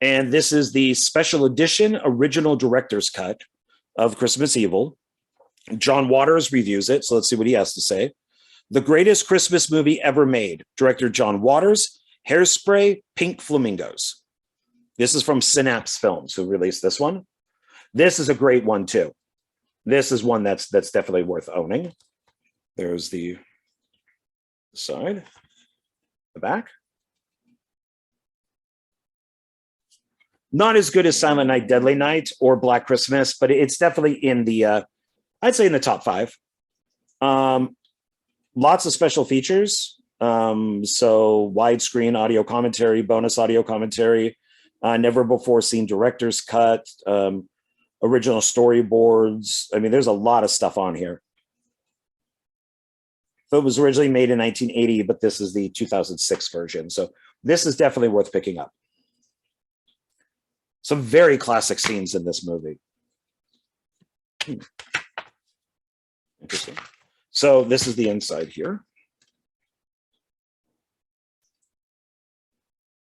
And this is the special edition original director's cut of Christmas Evil. John Waters reviews it, so let's see what he has to say. The greatest Christmas movie ever made. Director John Waters. Hairspray, Pink Flamingos. This is from Synapse Films, who released this one. This is a great one, too. This is one that's definitely worth owning. There's the side, the back. Not as good as Silent Night, Deadly Night or Black Christmas, but it's definitely in the, I'd say in the top 5. Lots of special features. So widescreen audio commentary, bonus audio commentary, never before seen director's cut, original storyboards. I mean, there's a lot of stuff on here. So it was originally made in 1980, but this is the 2006 version. So this is definitely worth picking up. Some very classic scenes in this movie. Interesting. So this is the inside here.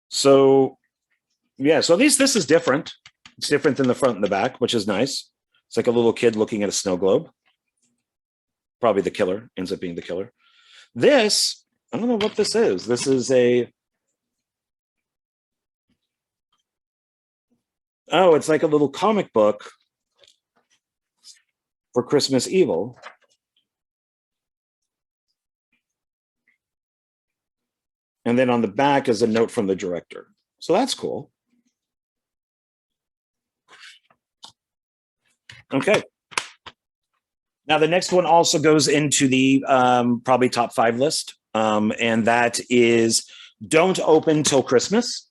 So, yeah, so at least this is different. It's different than the front and the back, which is nice. It's like a little kid looking at a snow globe. Probably the killer, ends up being the killer. This, I don't know what this is. This is a... Oh, it's like a little comic book for Christmas Evil. And then on the back is a note from the director. So that's cool. Okay. Now, the next one also goes into the probably top 5 list, and that is Don't Open Till Christmas.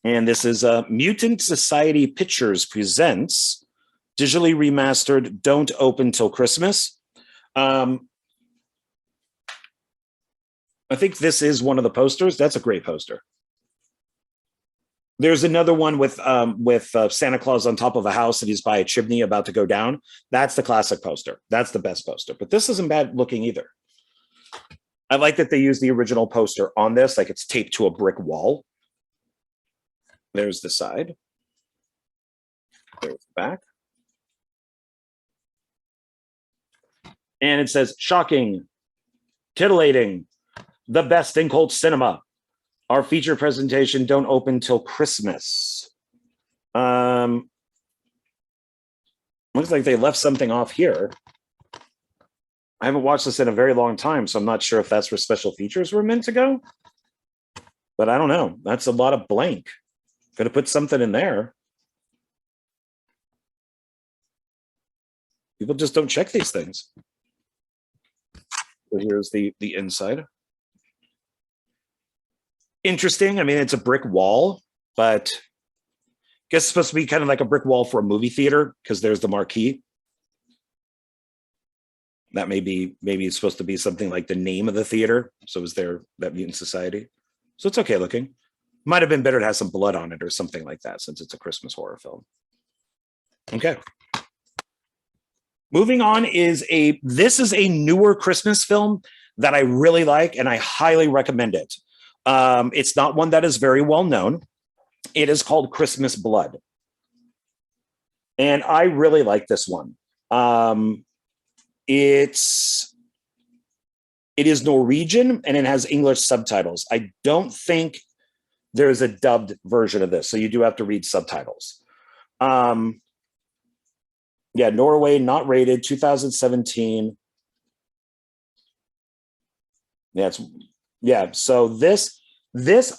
And this is Mutant Society Pictures presents digitally remastered Don't Open Till Christmas. I think this is one of the posters. That's a great poster. There's another one with Santa Claus on top of a house and he's by a chimney about to go down. That's the classic poster. That's the best poster. But this isn't bad looking either. I like that they use the original poster on this, like it's taped to a brick wall. There's the side. There's the back. And it says, shocking, titillating, the best in cult cinema. Our feature presentation don't open till Christmas. Looks like they left something off here. I haven't watched this in a very long time, so I'm not sure if that's where special features were meant to go. But I don't know. That's a lot of blank. Could have put something in there. People just don't check these things. So here's the inside. Interesting. I mean, it's a brick wall, but I guess it's supposed to be kind of like a brick wall for a movie theater because there's the marquee. That maybe it's supposed to be something like the name of the theater. So is there that Mutant Society? So it's okay looking. Might have been better to have some blood on it or something like that since it's a Christmas horror film. Okay. Moving on this is a newer Christmas film that I really like and I highly recommend it. It's not one that is very well known. It is called Christmas Blood. And I really like this one. It is Norwegian and it has English subtitles. I don't think there is a dubbed version of this, so you do have to read subtitles. Yeah, Norway, not rated, 2017. So this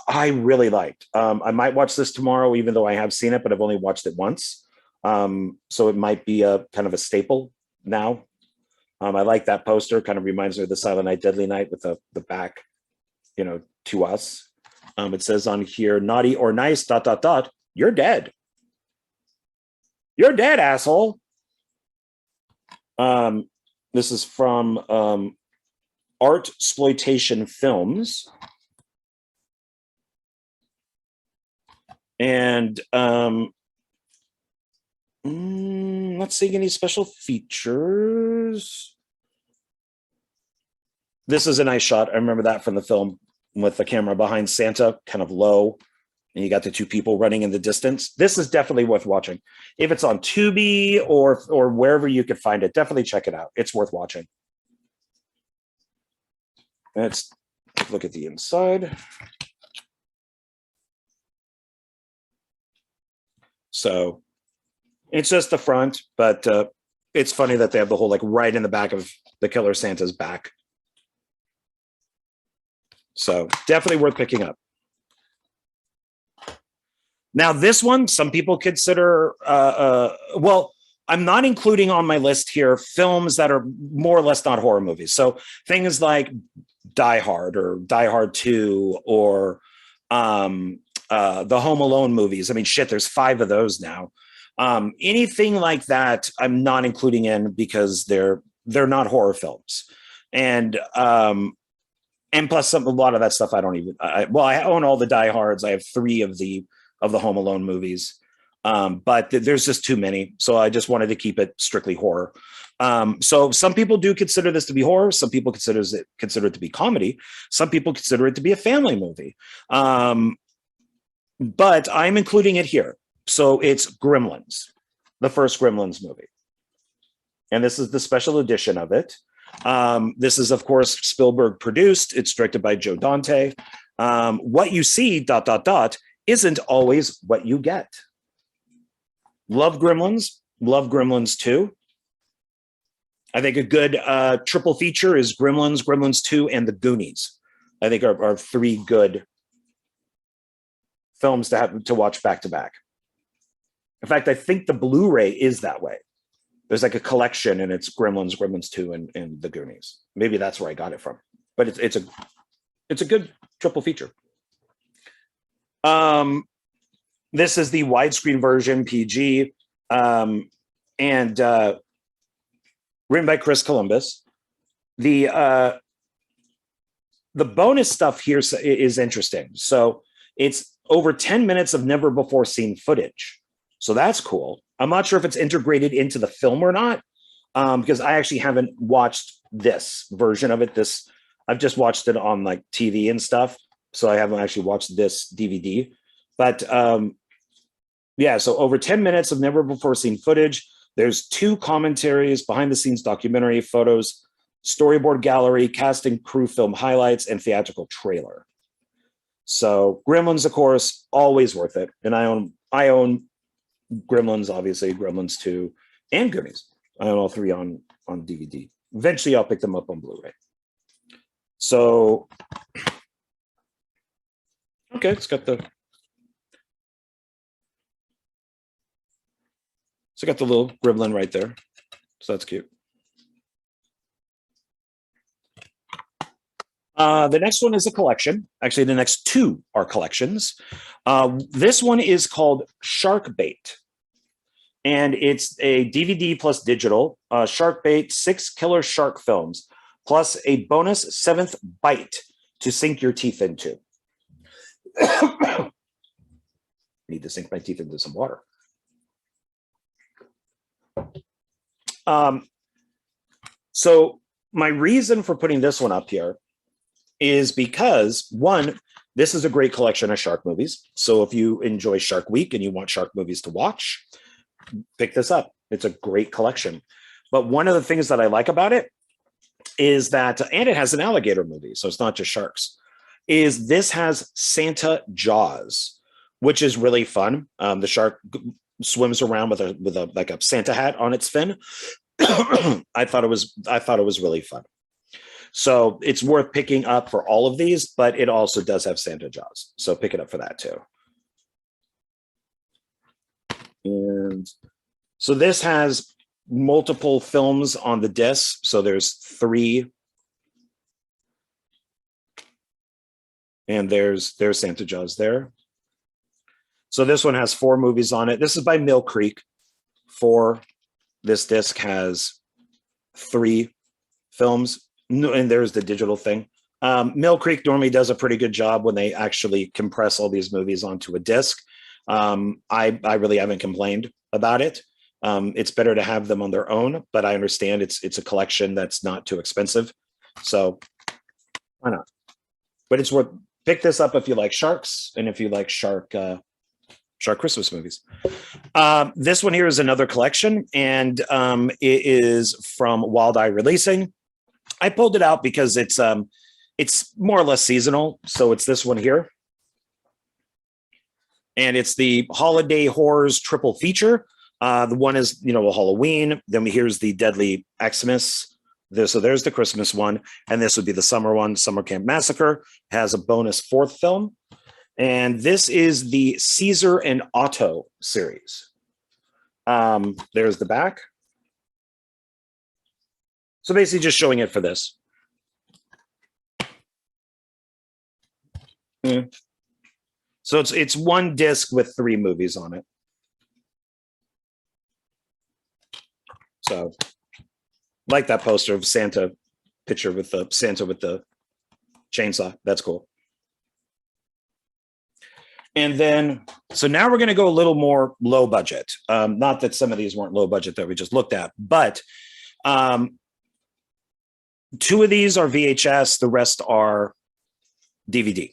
I really liked. I might watch this tomorrow, even though I have seen it, but I've only watched it once. So it might be a kind of a staple now. I like that poster. Kind of reminds me of the Silent Night, Deadly Night with the back, to us. It says on here, naughty or nice, ... You're dead. You're dead, asshole. This is from Art Exploitation Films. And let's see, any special features? This is a nice shot. I remember that from the film with the camera behind Santa, kind of low, and you got the two people running in the distance. This is definitely worth watching. If it's on Tubi or wherever you could find it, definitely check it out. It's worth watching. Let's look at the inside. So it's just the front, but it's funny that they have the whole, like, right in the back of the killer Santa's back. So definitely worth picking up. Now, this one, some people consider, well, I'm not including on my list here films that are more or less not horror movies. So things like Die Hard or Die Hard 2 or the Home Alone movies. I mean, shit, there's 5 of those now. Anything like that, I'm not including in because they're not horror films. And plus a lot of that stuff I don't even, I own all the Die Hards. I have 3 of the Home Alone movies. But there's just too many. So I just wanted to keep it strictly horror. So some people do consider this to be horror. Some people consider it to be comedy. Some people consider it to be a family movie. But I'm including it here. So it's Gremlins, the first Gremlins movie. And this is the special edition of it. This is, of course, Spielberg produced. It's directed by Joe Dante. What you see, ... isn't always what you get. Love Gremlins. Love Gremlins 2. I think a good triple feature is Gremlins, Gremlins 2, and The Goonies. I think are 3 good films to watch back to back. In fact, I think the Blu-ray is that way. There's like a collection, and it's Gremlins, Gremlins 2, and the Goonies. Maybe that's where I got it from. But it's a good triple feature. This is the widescreen version, PG, and written by Chris Columbus. The bonus stuff here is interesting. So it's over 10 minutes of never before seen footage. So that's cool. I'm not sure if it's integrated into the film or not, because I actually haven't watched this version of it. I've just watched it on like TV and stuff. So I haven't actually watched this DVD. But yeah, so over 10 minutes of never before seen footage. There's 2 commentaries, behind the scenes documentary, photos, storyboard gallery, cast and crew film highlights, and theatrical trailer. So Gremlins, of course, always worth it. And I own Gremlins, obviously, Gremlins 2, and Goonies. I own all 3 on DVD. Eventually, I'll pick them up on Blu-ray. So, okay, it's got the little gremlin right there. So that's cute. The next one is a collection. Actually, the next 2 are collections. This one is called Shark Bait. And it's a DVD plus digital. Shark Bait, 6 killer shark films, plus a bonus 7th bite to sink your teeth into. I need to sink my teeth into some water. So my reason for putting this one up here is because, one, this is a great collection of shark movies. So if you enjoy Shark Week and you want shark movies to watch, pick this up. It's a great collection. But one of the things that I like about it is that, and it has an alligator movie, so it's not just sharks, is this has Santa Jaws, which is really fun. The shark swims around with a like a Santa hat on its fin. I thought it was really fun. So it's worth picking up for all of these, but it also does have Santa Jaws. So pick it up for that too. And so this has multiple films on the disc. So there's 3. And there's Santa Jaws there. So this one has 4 movies on it. This is by Mill Creek. This disc has 3 films. And there's the digital thing. Mill Creek normally does a pretty good job when they actually compress all these movies onto a disc. I really haven't complained about it. It's better to have them on their own, but I understand it's a collection that's not too expensive. So why not? But it's worth, pick this up if you like sharks and if you like shark Christmas movies. This one here is another collection, and it is from Wild Eye Releasing. I pulled it out because it's more or less seasonal. So it's this one here. And it's the Holiday Horrors triple feature. The one is, a Halloween. Then here's the Deadly Xmas. So there's the Christmas one. And this would be the summer one, Summer Camp Massacre. Has a bonus 4th film. And this is the Caesar and Otto series. There's the back. So basically just showing it for this. So it's one disc with 3 movies on it. So like that poster of Santa picture with the Santa with the chainsaw. That's cool. And then, so now we're going to go a little more low budget. Not that some of these weren't low budget that we just looked at, but 2 of these are VHS. The rest are DVD.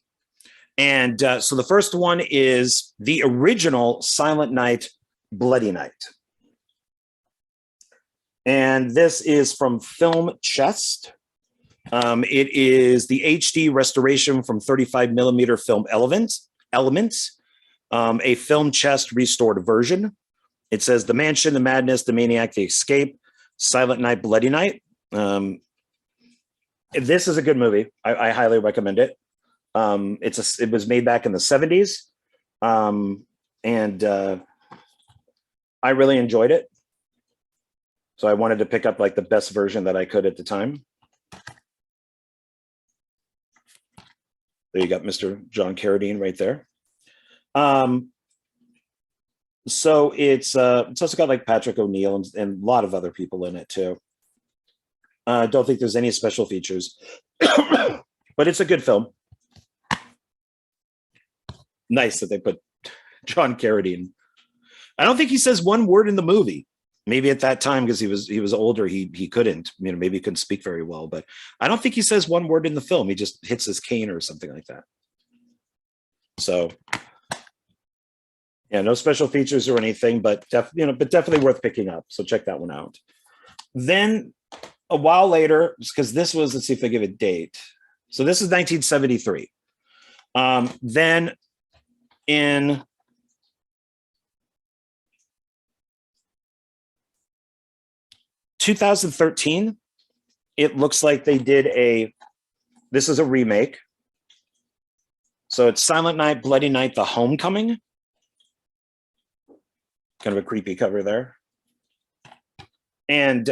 And so the first one is the original Silent Night, Bloody Night. And this is from Film Chest. It is the HD restoration from 35 millimeter film elements, a Film Chest restored version. It says The Mansion, The Madness, The Maniac, The Escape, Silent Night, Bloody Night. This is a good movie. I highly recommend it. It was made back in the 70s. And I really enjoyed it. So I wanted to pick up like the best version that I could at the time. There you got Mr. John Carradine right there. So it's also got like Patrick O'Neill and a lot of other people in it too. I don't think there's any special features, but it's a good film. Nice that they put John Carradine. I don't think he says one word in the movie. Maybe at that time, because he was older, he couldn't. Maybe he couldn't speak very well. But I don't think he says one word in the film. He just hits his cane or something like that. So, yeah, no special features or anything, but definitely worth picking up. So check that one out. Then a while later, because this was, let's see if I give a date. So this is 1973. Then in 2013, it looks like they did this is a remake. So it's Silent Night, Bloody Night, The Homecoming. Kind of a creepy cover there. And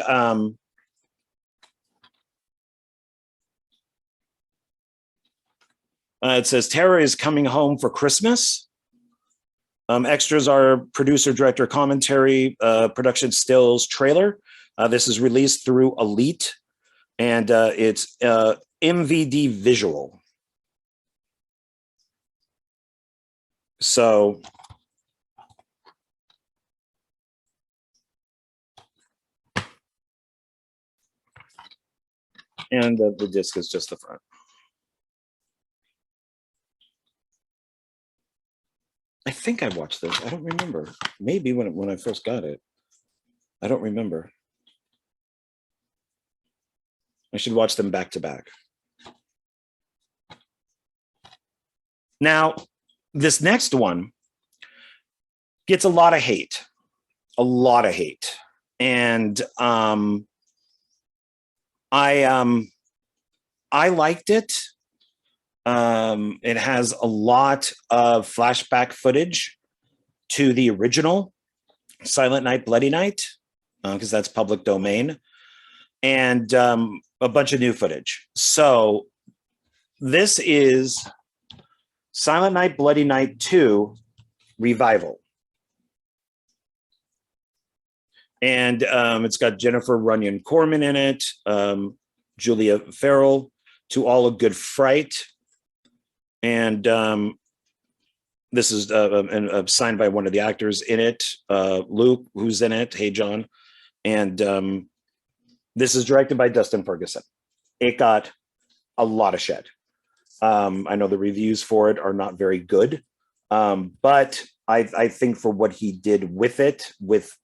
it says, Terror is coming home for Christmas. Extras are producer, director, commentary, production stills, trailer. This is released through Elite, and it's MVD visual. So and the disc is just the front. I think I watched this. I don't remember. Maybe when I first got it. I don't remember. I should watch them back to back. Now, this next one gets a lot of hate. A lot of hate. And I liked it. It has a lot of flashback footage to the original Silent Night, Bloody Night, because that's public domain, and a bunch of new footage. So this is Silent Night, Bloody Night 2 Revival. And it's got Jennifer Runyon Corman in it, Julia Farrell, To All a Good Fright. And this is signed by one of the actors in it, Luke, who's in it. Hey, John. And this is directed by Dustin Ferguson. It got a lot of shit. I know the reviews for it are not very good, but I think for what he did with it, with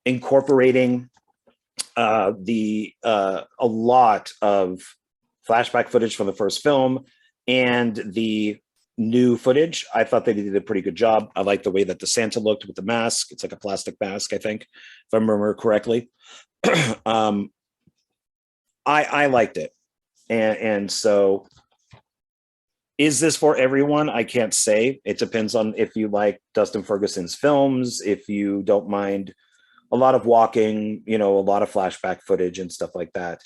incorporating a lot of flashback footage from the first film and the new footage, I thought they did a pretty good job. I like the way that the Santa looked with the mask. It's like a plastic mask, I think, if I remember correctly. I liked it. And so is this for everyone? I can't say. It depends on if you like Dustin Ferguson's films, if you don't mind a lot of walking, a lot of flashback footage and stuff like that.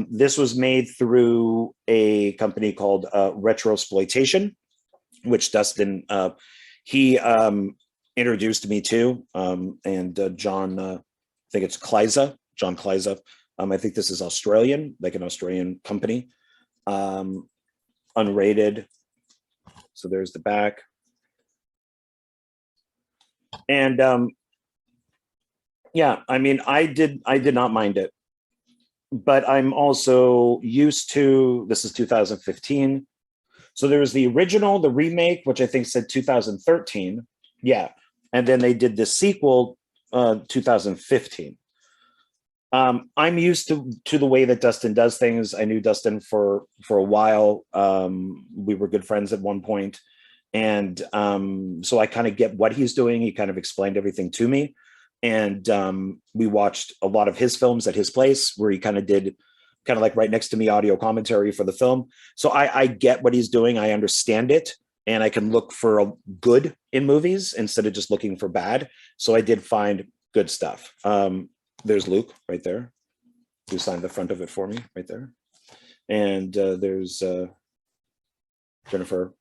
This was made through a company called Retrosploitation, which Dustin, he introduced me to, and John, I think it's Kliza, John Kliza. I think this is Australian, like an Australian company, unrated. So there's the back. And yeah, I mean, I did not mind it, but I'm also used to, this is 2015. So there was the original, the remake, which I think said 2013. Yeah. And then they did the sequel, 2015. I'm used to the way that Dustin does things. I knew Dustin for a while. We were good friends at one point. And so I kind of get what he's doing. He kind of explained everything to me. And we watched a lot of his films at his place, where he kind of did like right next to me audio commentary for the film. So I get what he's doing. I understand it. and I can look for a good in movies instead of just looking for bad. So I did find good stuff. There's Luke right there, who signed the front of it for me right there. And there's Jennifer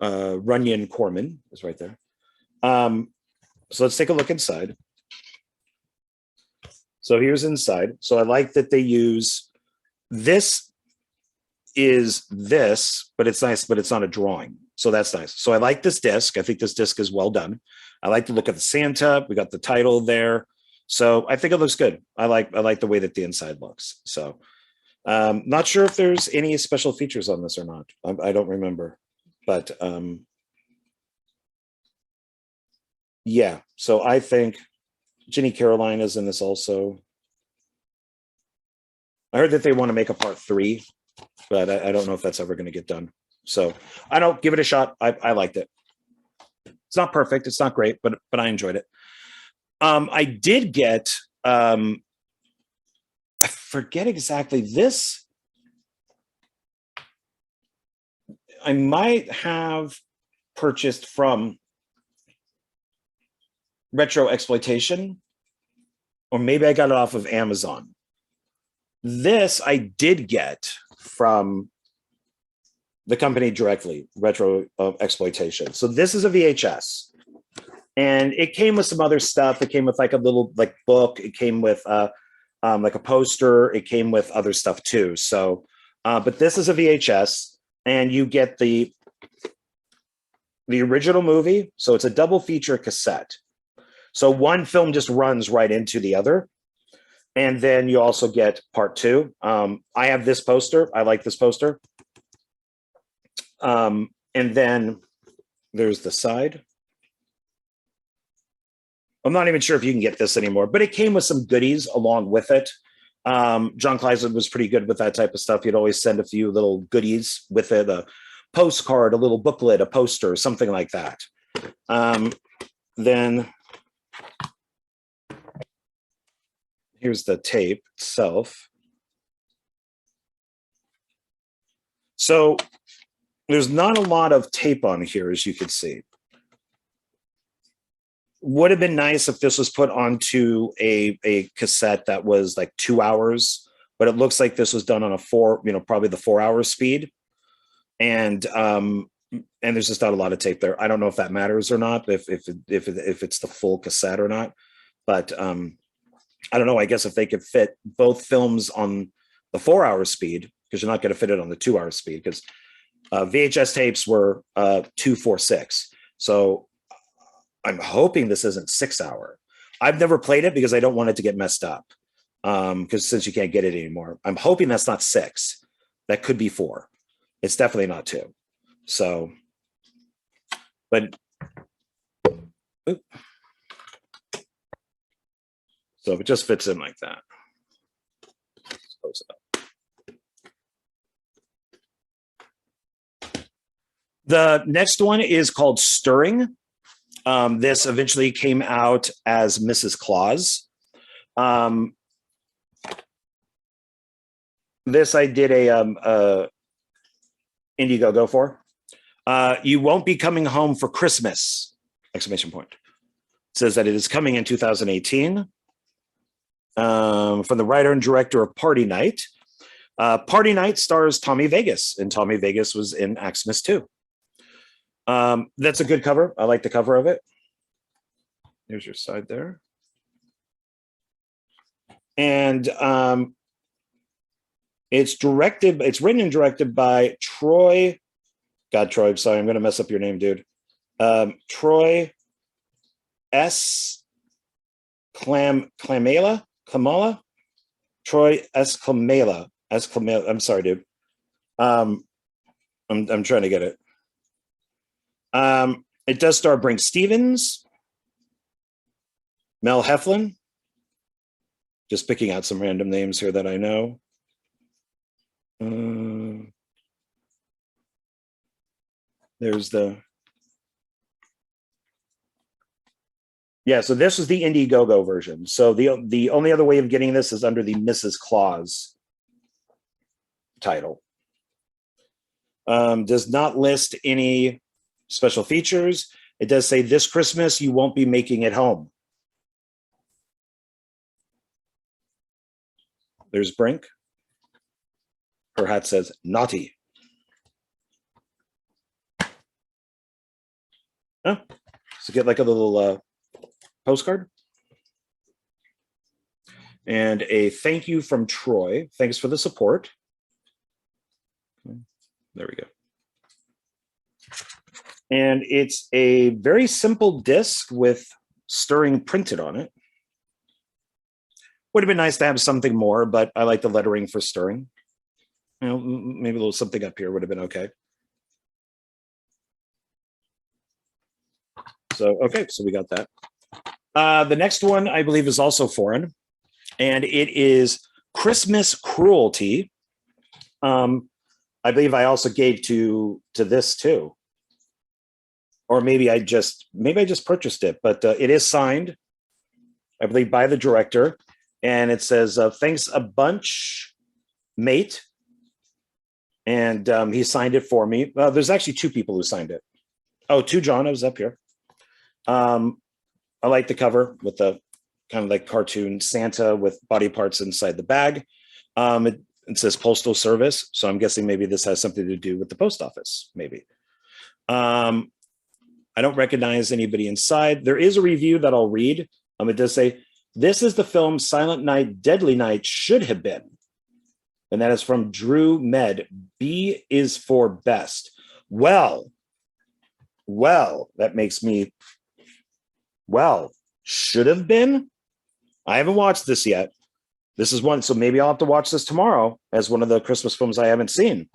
Runyon Corman is right there. So let's take a look inside. So here's inside. So I like that they use this is this, but it's nice, but it's not a drawing. So that's nice. So I like this disc. I think this disc is well done. I like the look of the Santa. We got the title there. So I think it looks good. I like the way that the inside looks. So not sure if there's any special features on this or not. I don't remember, but yeah. So I think Ginny Caroline is in this also. I heard that they want to make a part 3, but I don't know if that's ever going to get done. So I don't give it a shot. I liked it. It's not perfect. It's not great, but I enjoyed it. I did get, I forget exactly this. I might have purchased from Retro Exploitation, or maybe I got it off of Amazon. This I did get from the company directly, Retro Exploitation. So this is a VHS, and it came with some other stuff. It came with like a little like book. It came with like a poster. It came with other stuff too. So, but this is a VHS, and you get the original movie. So it's a double feature cassette. So one film just runs right into the other. And then you also get part 2. I have this poster. I like this poster. And then there's the side. I'm not even sure if you can get this anymore, but it came with some goodies along with it. John Kleisler was pretty good with that type of stuff. He'd always send a few little goodies with it, a postcard, a little booklet, a poster, something like that. Then here's the tape itself. So there's not a lot of tape on here, as you can see. Would have been nice if this was put onto a cassette that was like 2 hours, but it looks like this was done on a probably the 4-hour speed. And there's just not a lot of tape there. I don't know if that matters or not, if it's the full cassette or not, but I don't know. I guess if they could fit both films on the 4-hour speed, because you're not going to fit it on the 2-hour speed, because VHS tapes were 246. So I'm hoping this isn't 6-hour. I've never played it because I don't want it to get messed up. Because since you can't get it anymore, I'm hoping that's not 6. That could be 4. It's definitely not 2. So, but. Oops. So it just fits in like that. Close it up. The next one is called Stirring. This eventually came out as Mrs. Claus. This I did a Indiegogo for. You won't be coming home for Christmas! Exclamation point. It says that it is coming in 2018. From the writer and director of Party Night. Party Night stars Tommy Vegas, and Tommy Vegas was in Axemas too. That's a good cover. I like the cover of it. There's your side there. And it's written and directed by Troy. God, Troy, sorry, I'm going to mess up your name, dude. Troy S. Clamela? Troy S. Clamela. I'm sorry, dude. I'm trying to get it. It does star Brink Stevens, Mel Heflin. Just picking out some random names here that I know. There's the. Yeah, so this is the Indiegogo version. So the only other way of getting this is under the Mrs. Claus title. Does not list any Special features. It does say this Christmas, you won't be making it home. There's Brink. Her hat says naughty. Oh, so get like a little postcard. And a thank you from Troy. Thanks for the support. There we go. And it's a very simple disc with stirring printed on it. Would have been nice to have something more, but I like the lettering for stirring. You know, maybe a little something up here would have been okay. So, okay, so we got that. The next one, I believe, is also foreign, and it is Christmas Cruelty. I believe I also gave to this too. Or maybe I just purchased it, but it is signed, I believe, by the director. And it says, thanks a bunch, mate. And he signed it for me. There's actually two people who signed it. Oh, two Jonos up here. I like the cover with the kind of like cartoon Santa with body parts inside the bag. It says Postal Service. So I'm guessing maybe this has something to do with the post office, maybe. I don't recognize anybody inside. There is a review that I'll read. It does say, this is the film Silent Night, Deadly Night should have been. And that is from Drew Med. B is for best. Well, that makes me, should have been? I haven't watched this yet. This is one, so maybe I'll have to watch this tomorrow as one of the Christmas films I haven't seen.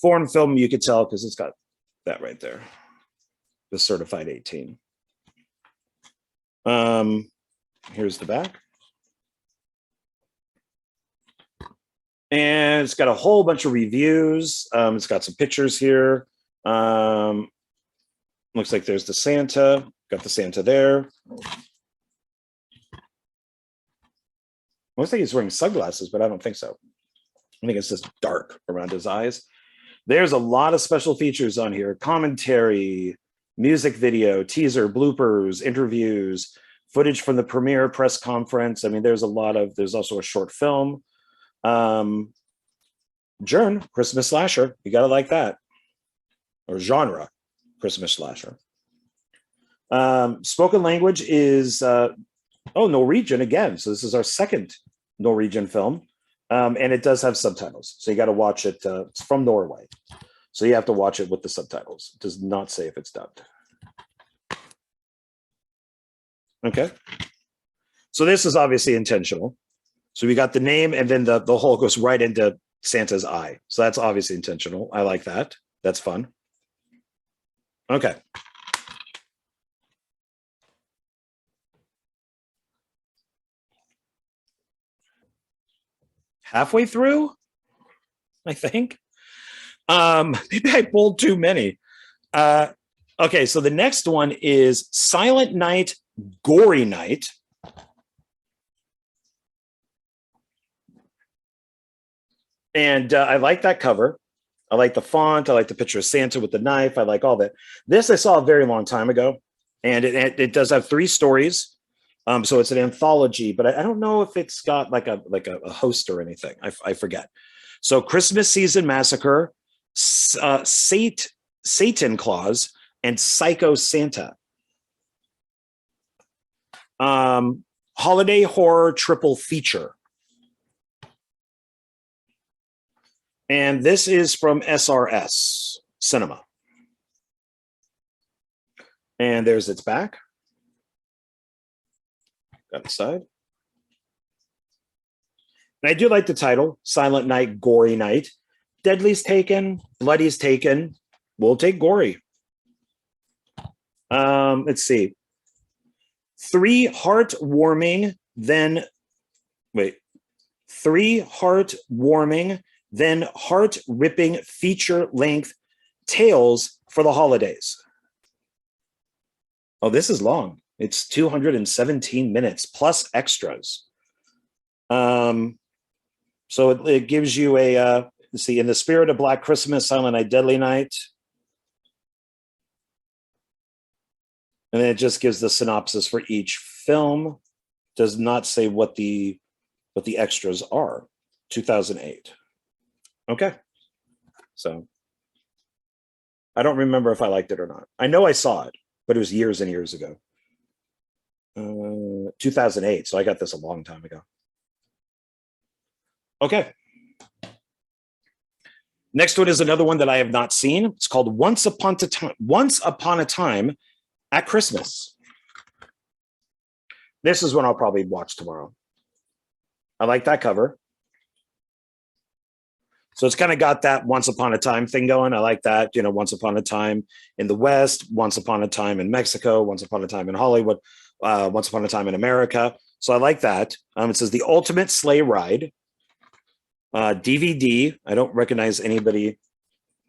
Foreign film, you could tell because it's got that right there. The certified 18. Here's the back. And it's got a whole bunch of reviews. It's got some pictures here. Looks like there's the Santa. Got the Santa there. Looks like he's wearing sunglasses, but I don't think so. I think it's just dark around his eyes. There's a lot of special features on here. Commentary, music video, teaser, bloopers, interviews, footage from the premiere press conference. I mean, there's also a short film. Journ, Christmas slasher. You got to like that. Or genre, Christmas slasher. Spoken language is, Norwegian again. So this is our second Norwegian film. And it does have subtitles. So you got to watch it. It's from Norway. So you have to watch it with the subtitles. It does not say if it's dubbed. Okay. So this is obviously intentional. So we got the name and then the hole goes right into Santa's eye. So that's obviously intentional. I like that. That's fun. Okay. Halfway through, I think. Maybe I pulled too many. Okay, so the next one is Silent Night, Gory Night. And I like that cover. I like the font. I like the picture of Santa with the knife. I like all that. This I saw a very long time ago. And it does have 3 stories. So it's an anthology, but I don't know if it's got like a host or anything. I forget. So Christmas Season Massacre, Satan Claus, and Psycho Santa. Holiday horror triple feature. And this is from SRS Cinema. And there's its back. Got the side. And I do like the title, Silent Night, Gory Night. Deadly's taken, Bloody's taken. We'll take Gory. Let's see. 3 heartwarming, then heart-ripping feature-length tales for the holidays. Oh, this is long. It's 217 minutes plus extras. So it gives you a let's see, In the Spirit of Black Christmas, Silent Night, Deadly Night. And then it just gives the synopsis for each film. Does not say what the extras are. 2008. Okay. So I don't remember if I liked it or not. I know I saw it, but it was years and years ago. 2008. So I got this a long time ago. Okay. Next one is another one that I have not seen. It's called Once Upon a Time at Christmas. This is one I'll probably watch tomorrow. I like that cover. So it's kind of got that Once Upon a Time thing going. I like that, you know, Once Upon a Time in the West, Once Upon a Time in Mexico, Once Upon a Time in Hollywood, Once Upon a Time in America. So I like that. It says The Ultimate Sleigh Ride. DVD. I don't recognize anybody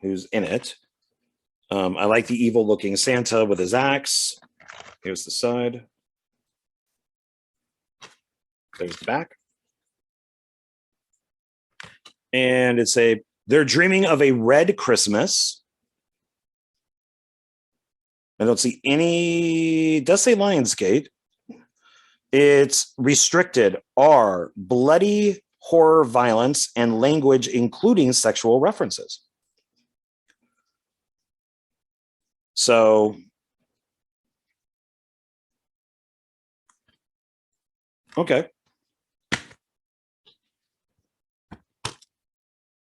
who's in it. I like the evil looking Santa with his axe. Here's the side. There's the back. And it's they're dreaming of a red Christmas. I don't see any, it does say Lionsgate. It's restricted R, bloody horror, violence, and language, including sexual references. So, okay.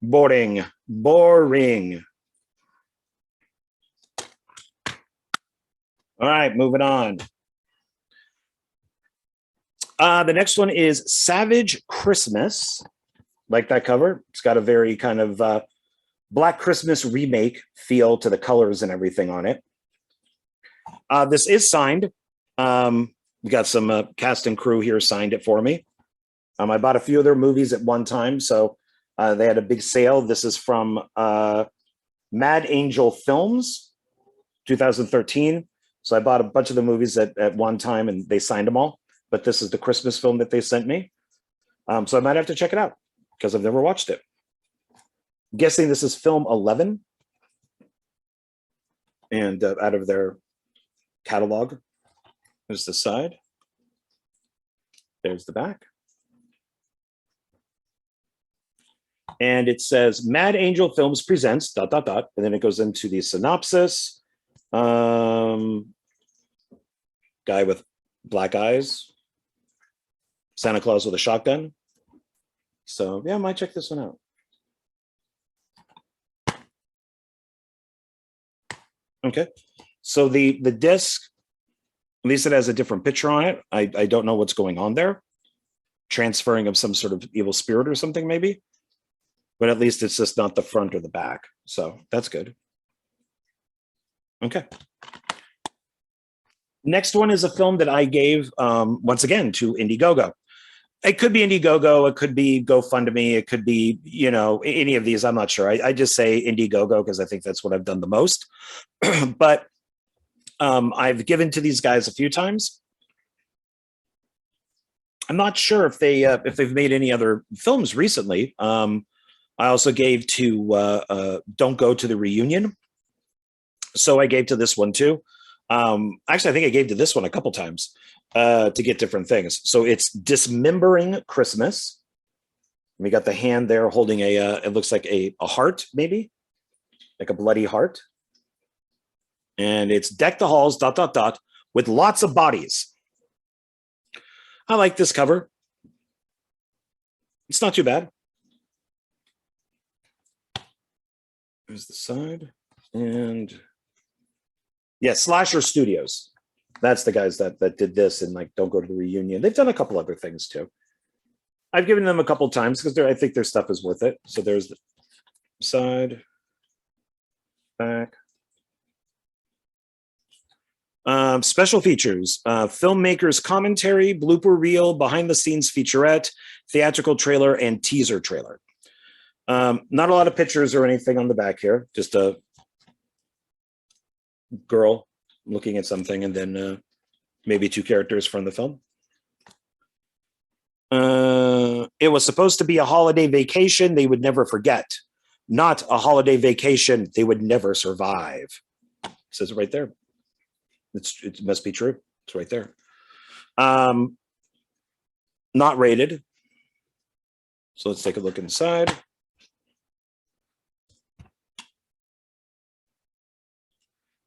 Boring. All right, moving on. The next one is Savage Christmas. Like that cover. It's got a very kind of Black Christmas remake feel to the colors and everything on it. This is signed. We got some cast and crew here signed it for me. I bought a few of their movies at one time, so they had a big sale. This is from Mad Angel Films, 2013. So I bought a bunch of the movies at one time, and they signed them all. But this is the Christmas film that they sent me. So I might have to check it out because I've never watched it. I'm guessing this is film 11. And out of their catalog. There's the side. There's the back. And it says Mad Angel Films presents ... And then it goes into the synopsis. Guy with black eyes. Santa Claus with a shotgun. So yeah, I might check this one out. Okay. So the disc, at least it has a different picture on it. I don't know what's going on there. Transferring of some sort of evil spirit or something maybe. But at least it's just not the front or the back. So that's good. Okay. Next one is a film that I gave, once again, to Indiegogo. It could be Indiegogo. It could be GoFundMe. It could be, you know, any of these. I'm not sure. I just say Indiegogo because I think that's what I've done the most. But I've given to these guys a few times. I'm not sure if they've made any other films recently. I also gave to Don't Go to the Reunion. So I gave to this one too. Actually, I think I gave to this one a couple times to get different things. So it's Dismembering Christmas. We got the hand there holding it looks like a heart, maybe like a bloody heart. And it's Deck the Halls, ... with lots of bodies. I like this cover. It's not too bad. There's the side. And yeah, Slasher Studios. That's the guys that did this and like Don't Go to the Reunion. They've done a couple other things too. I've given them a couple times because I think their stuff is worth it. So there's the side, back. Special features, filmmakers commentary, blooper reel, behind the scenes featurette, theatrical trailer, and teaser trailer. Not a lot of pictures or anything on the back here, just a girl looking at something and then maybe two characters from the film. It was supposed to be a holiday vacation they would never forget. not a holiday vacation. They would never survive. It says it right there. It must be true. It's right there. Not rated. So let's take a look inside.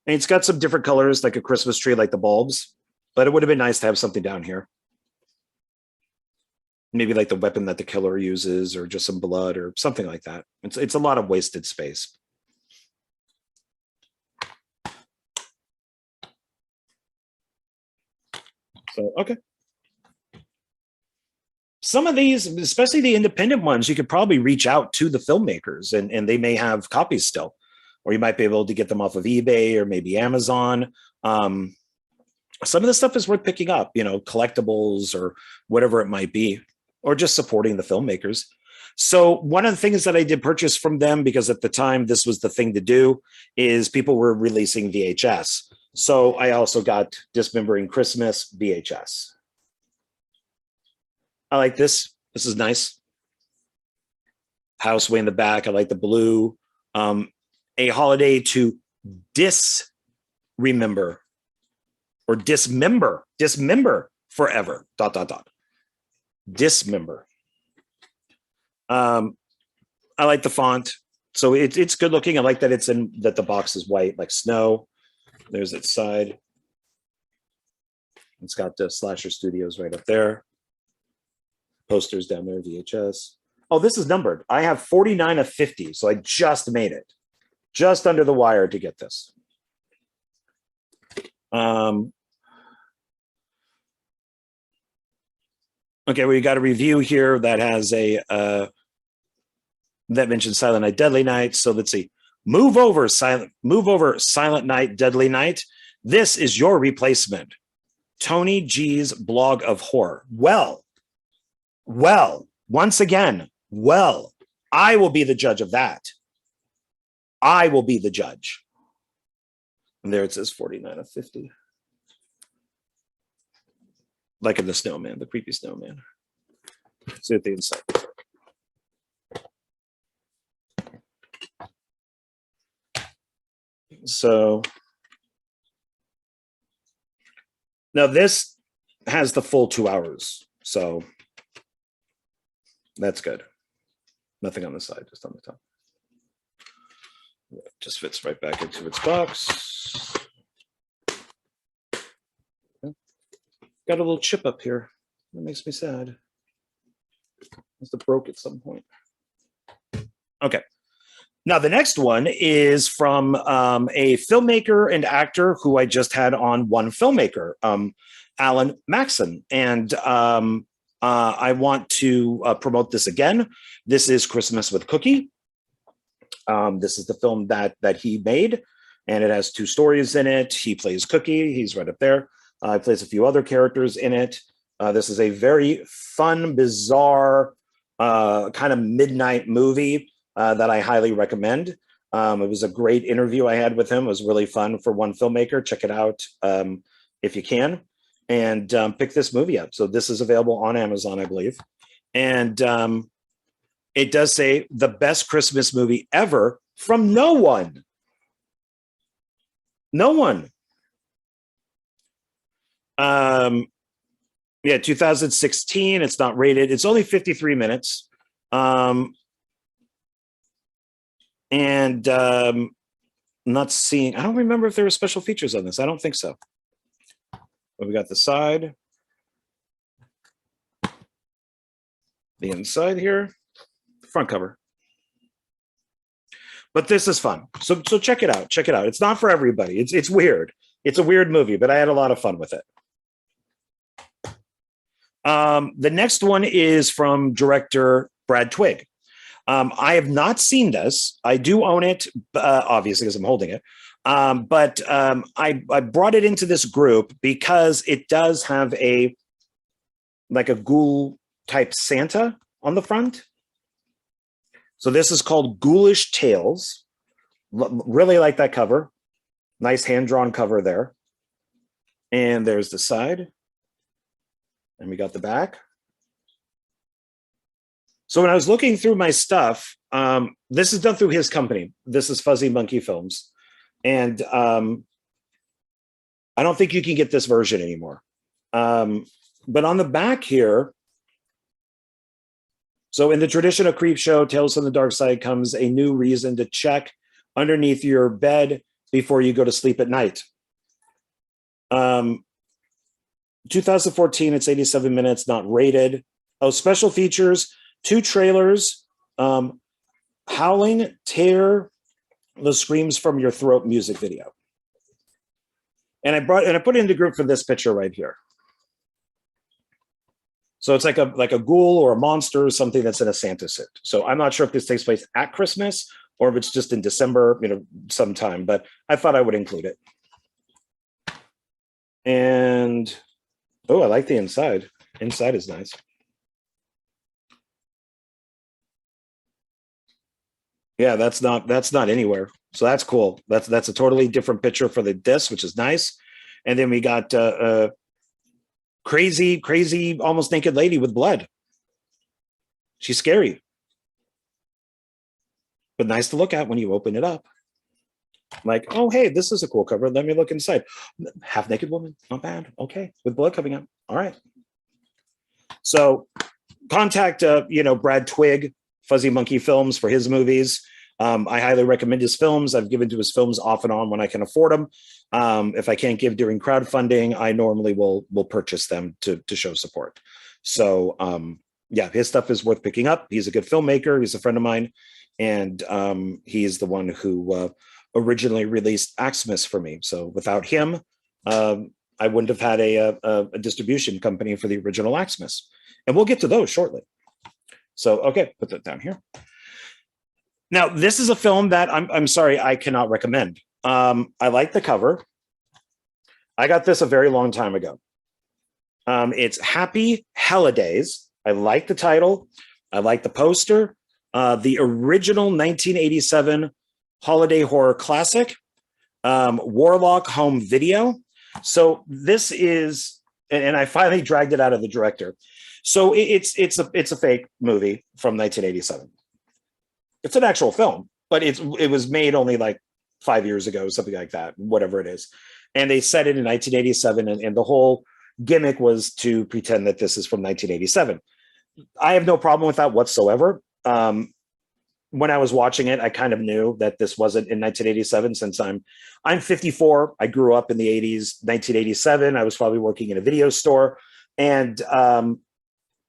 And it's got some different colors, like a Christmas tree, like the bulbs. But it would have been nice to have something down here. Maybe like the weapon that the killer uses, or just some blood or something like that. It's a lot of wasted space. So, okay. Some of these, especially the independent ones, you could probably reach out to the filmmakers and they may have copies still, or you might be able to get them off of eBay or maybe Amazon. Some of the stuff is worth picking up, you know, collectibles or whatever it might be, or just supporting the filmmakers. So one of the things that I did purchase from them, because at the time this was the thing to do, is people were releasing VHS. So I also got Dismembering Christmas VHS. I like this. This is nice. House way in the back. I like the blue. A holiday to disremember or dismember forever. ... Dismember. I like the font. So it's good looking. I like that that the box is white like snow. There's its side. It's got the Slasher Studios right up there. Posters down there, VHS. Oh, this is numbered. I have 49 of 50, so I just made it. Just under the wire to get this. Okay, we got a review here that has that mentions Silent Night, Deadly Night. So let's see. Move over, Silent Night, Deadly Night. This is your replacement. Tony G's blog of horror. Well, once again, I will be the judge of that. I will be the judge. And there it says 49 of 50. Like in the snowman, the creepy snowman. See at the inside. So now this has the full 2 hours. So that's good. Nothing on the side, just on the top. It just fits right back into its box. Got a little chip up here. That makes me sad. Must have broke at some point. Okay. Now the next one is from a filmmaker and actor who I just had on One Filmmaker, Alan Maxon. And I want to promote this again. This is Christmas with Cookie. This is the film that he made, and it has 2 stories in it. He plays Cookie. He's right up there. He plays a few other characters in it. This is a very fun, bizarre, kind of midnight movie that I highly recommend. It was a great interview I had with him. It was really fun for One Filmmaker. Check it out if you can, and pick this movie up. So this is available on Amazon, I believe. And it does say the best Christmas movie ever from no one. No one. Yeah, 2016. It's not rated. It's only 53 minutes. Not seeing, I don't remember if there were special features on this. I don't think so. But we got the side, the inside here, front cover. But this is fun. So check it out. Check it out. It's not for everybody. It's weird. It's a weird movie, but I had a lot of fun with it. The next one is from director Brad Twigg. I have not seen this. I do own it, obviously, because I'm holding it. But I brought it into this group because it does have like a ghoul type Santa on the front. So this is called Ghoulish Tails. Really like that cover. Nice hand-drawn cover there. And there's the side. And we got the back. So when I was looking through my stuff, this is done through his company. This is Fuzzy Monkey Films. And I don't think you can get this version anymore. But on the back here, so in the tradition of Creepshow, Tales from the Dark Side comes a new reason to check underneath your bed before you go to sleep at night. 2014, it's 87 minutes, not rated. Oh, special features, 2 trailers, Howling, Tear the Screams from Your Throat music video. And I put it into group for this picture right here. So it's like a ghoul or a monster or something that's in a Santa suit. So I'm not sure if this takes place at Christmas or if it's just in December, sometime, but I thought I would include it. And, oh, I like the inside. Inside is nice. Yeah, that's not anywhere. So that's cool. That's a totally different picture for the disc, which is nice. And then we got crazy, almost naked lady with blood. She's scary, but nice to look at when you open it up. Like, oh, hey, this is a cool cover. Let me look inside. Half naked woman, not bad. Okay, with blood coming out. All right. So contact, Brad Twigg, Fuzzy Monkey Films, for his movies. I highly recommend his films. I've given to his films off and on when I can afford them. If I can't give during crowdfunding, I normally will purchase them to show support. So yeah, his stuff is worth picking up. He's a good filmmaker. He's a friend of mine. And he is the one who originally released Axemas for me. So without him, I wouldn't have had a distribution company for the original Axemas. And we'll get to those shortly. So, okay, put that down here. Now, this is a film that I'm sorry, I cannot recommend. I like the cover. I got this a very long time ago. It's Happy Holidays. I like the title. I like the poster. The original 1987 holiday horror classic, Warlock home video. So this is, and I finally dragged it out of the director. So it's a fake movie from 1987. It's an actual film, but it was made only like 5 years ago, something like that, whatever it is. And they set it in 1987, and the whole gimmick was to pretend that this is from 1987. I have no problem with that whatsoever. When I was watching it, I kind of knew that this wasn't in 1987 since I'm 54. I grew up in the 80s, 1987. I was probably working in a video store, and I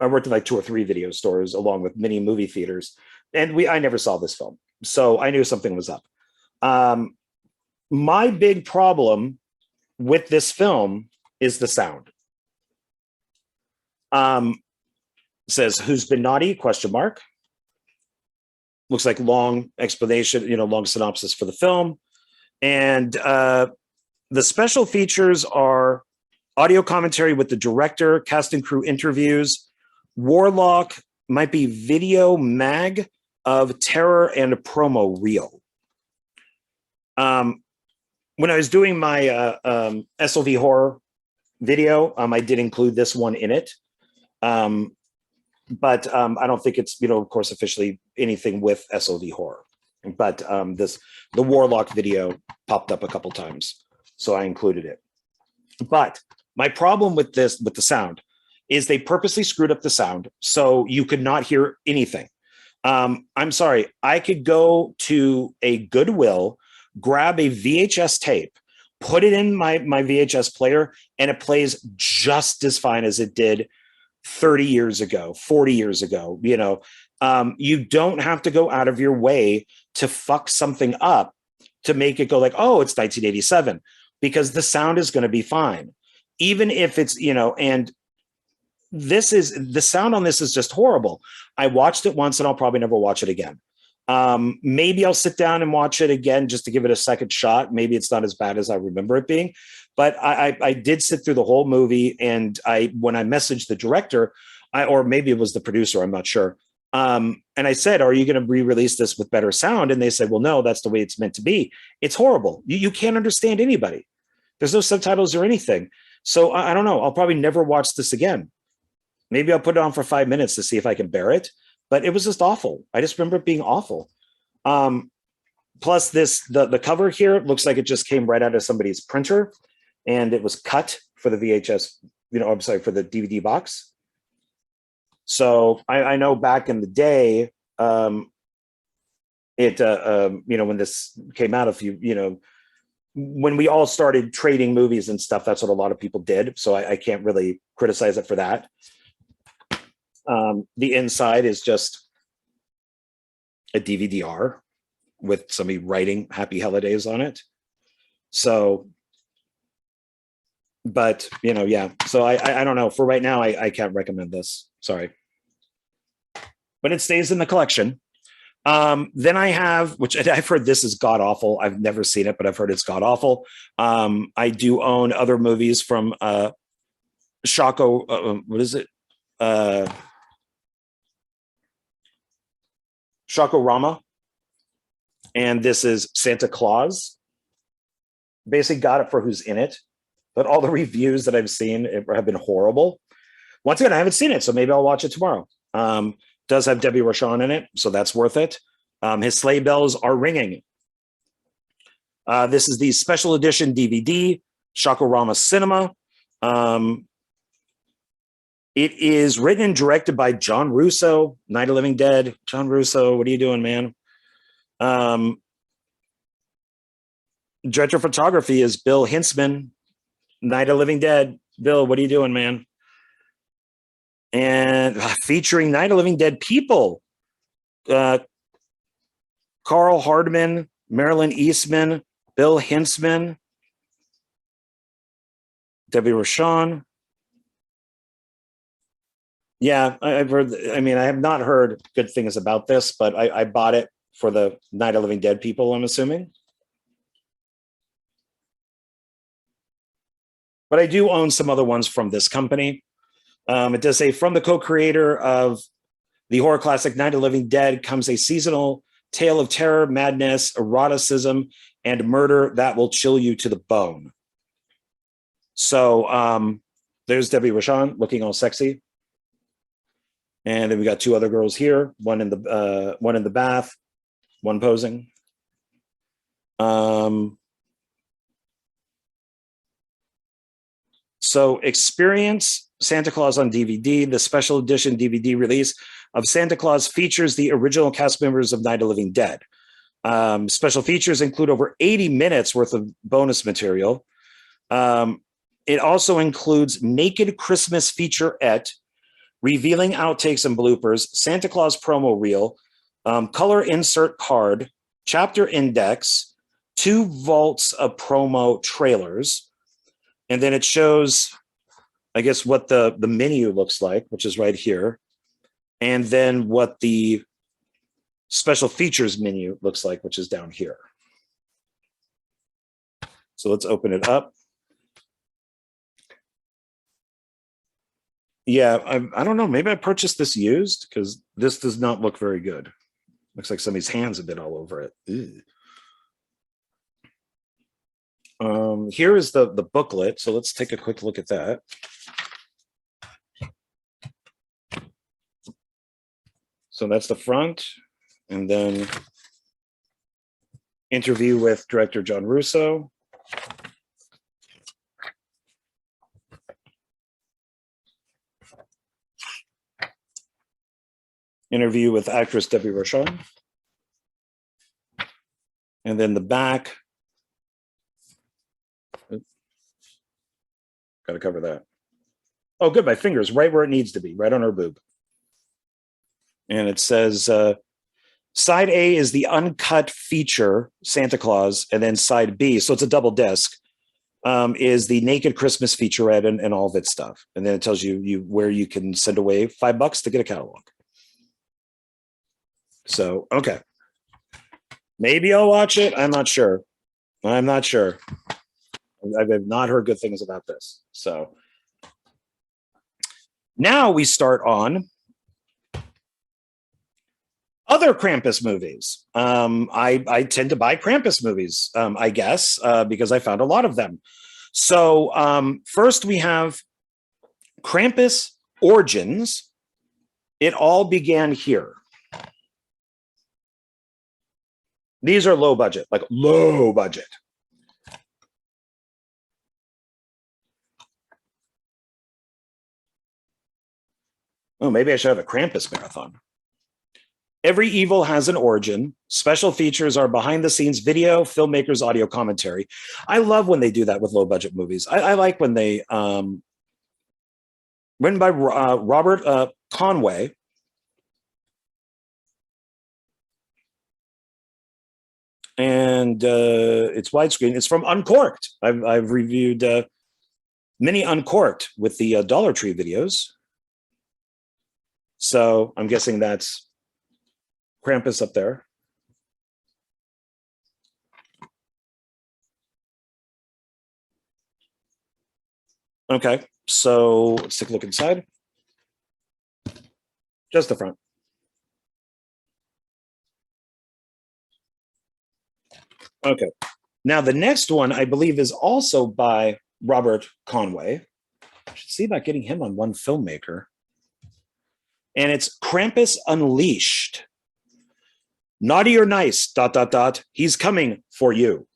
worked in like 2 or 3 video stores along with many movie theaters. And I never saw this film, so I knew something was up. My big problem with this film is the sound. It says, "Who's been naughty?" ? Looks like long explanation, long synopsis for the film. And the special features are audio commentary with the director, cast and crew interviews. Warlock might be video mag of terror and a promo reel. When I was doing my SLV horror video, I did include this one in it. But I don't think it's, of course, officially anything with SLV horror. But the Warlock video popped up a couple times, so I included it. But my problem with the sound is they purposely screwed up the sound so you could not hear anything. I'm sorry, I could go to a Goodwill, grab a VHS tape, put it in my VHS player, and it plays just as fine as it did 30 years ago, 40 years ago. You don't have to go out of your way to fuck something up to make it go like, oh, it's 1987, because the sound is going to be fine. Even if it's, and the sound on this is just horrible. I watched it once and I'll probably never watch it again. Maybe I'll sit down and watch it again just to give it a second shot. Maybe it's not as bad as I remember it being. But I did sit through the whole movie, and when I messaged the director, or maybe it was the producer, I'm not sure. And I said, "Are you going to re-release this with better sound?" And they said, "Well, no, that's the way it's meant to be. It's horrible. You can't understand anybody. There's no subtitles or anything." So I don't know. I'll probably never watch this again. Maybe I'll put it on for 5 minutes to see if I can bear it. but it was just awful. I just remember it being awful. Plus the cover here looks like it just came right out of somebody's printer, and it was cut for the VHS, I'm sorry, for the DVD box. So I know back in the day, when this came out, when we all started trading movies and stuff, that's what a lot of people did. So I can't really criticize it for that. The inside is just a DVD-R with somebody writing Happy Holidays on it. So, but, yeah. So I don't know. For right now, I can't recommend this. Sorry. But it stays in the collection. Then I have, which I've heard this is god-awful. I've never seen it, but I've heard it's god-awful. I do own other movies from Shako, what is it? Shako-Rama. And this is Santa Claus. Basically got it for who's in it. But all the reviews that I've seen have been horrible. Once again, I haven't seen it, so maybe I'll watch it tomorrow. Does have Debbie Rochon in it, so that's worth it. His sleigh bells are ringing. This is the special edition DVD, Shako-Rama Cinema. It is written and directed by John Russo, Night of the Living Dead. John Russo, what are you doing, man? Director of photography is Bill Hintzman, Night of the Living Dead. Bill, what are you doing, man? And featuring Night of the Living Dead people. Carl Hardman, Marilyn Eastman, Bill Hintzman, Debbie Rochon. Yeah, I've heard, I have not heard good things about this, but I bought it for the Night of the Living Dead people, I'm assuming. But I do own some other ones from this company. It does say, from the co-creator of the horror classic Night of the Living Dead comes a seasonal tale of terror, madness, eroticism, and murder that will chill you to the bone. So there's Debbie Rochon looking all sexy. And then we got two other girls here, one in the bath, one posing. So experience Santa Claus on DVD. The special edition DVD release of Santa Claus features the original cast members of Night of the Living Dead. Special features include over 80 minutes worth of bonus material. It also includes Naked Christmas featurette, revealing outtakes and bloopers, Santa Claus promo reel, color insert card, chapter index, 2 vaults of promo trailers. And then it shows, I guess, what the menu looks like, which is right here. And then what the special features menu looks like, which is down here. So let's open it up. Yeah, I don't know. Maybe I purchased this used because this does not look very good. Looks like somebody's hands have been all over it. Here is the booklet. So let's take a quick look at that. So that's the front. And then interview with director John Russo. Interview with actress Debbie Rochon. And then the back. Got to cover that. Oh, good. My finger's right where it needs to be, right on her boob. And it says, side A is the uncut feature, Santa Claus, and then side B, so it's a double disc, is the Naked Christmas featurette and all of its stuff. And then it tells you where you can send away $5 to get a catalog. So, okay. Maybe I'll watch it. I'm not sure. I'm not sure. I've not heard good things about this. So now we start on other Krampus movies. I tend to buy Krampus movies, I guess, because I found a lot of them. So first we have Krampus Origins. It all began here. These are low budget, like low budget. Oh, maybe I should have a Krampus marathon. Every evil has an origin. Special features are behind the scenes video, filmmakers, audio commentary. I love when they do that with low budget movies. I like when they, written by Robert Conway. And it's widescreen. It's from Uncorked. I've reviewed many Uncorked with the Dollar Tree videos. So I'm guessing that's Krampus up there. Okay, so let's take a look inside. Just the front. Okay, now the next one I believe is also by Robert Conway. I should see about getting him on one filmmaker. And it's Krampus Unleashed. Naughty or nice, ... He's coming for you.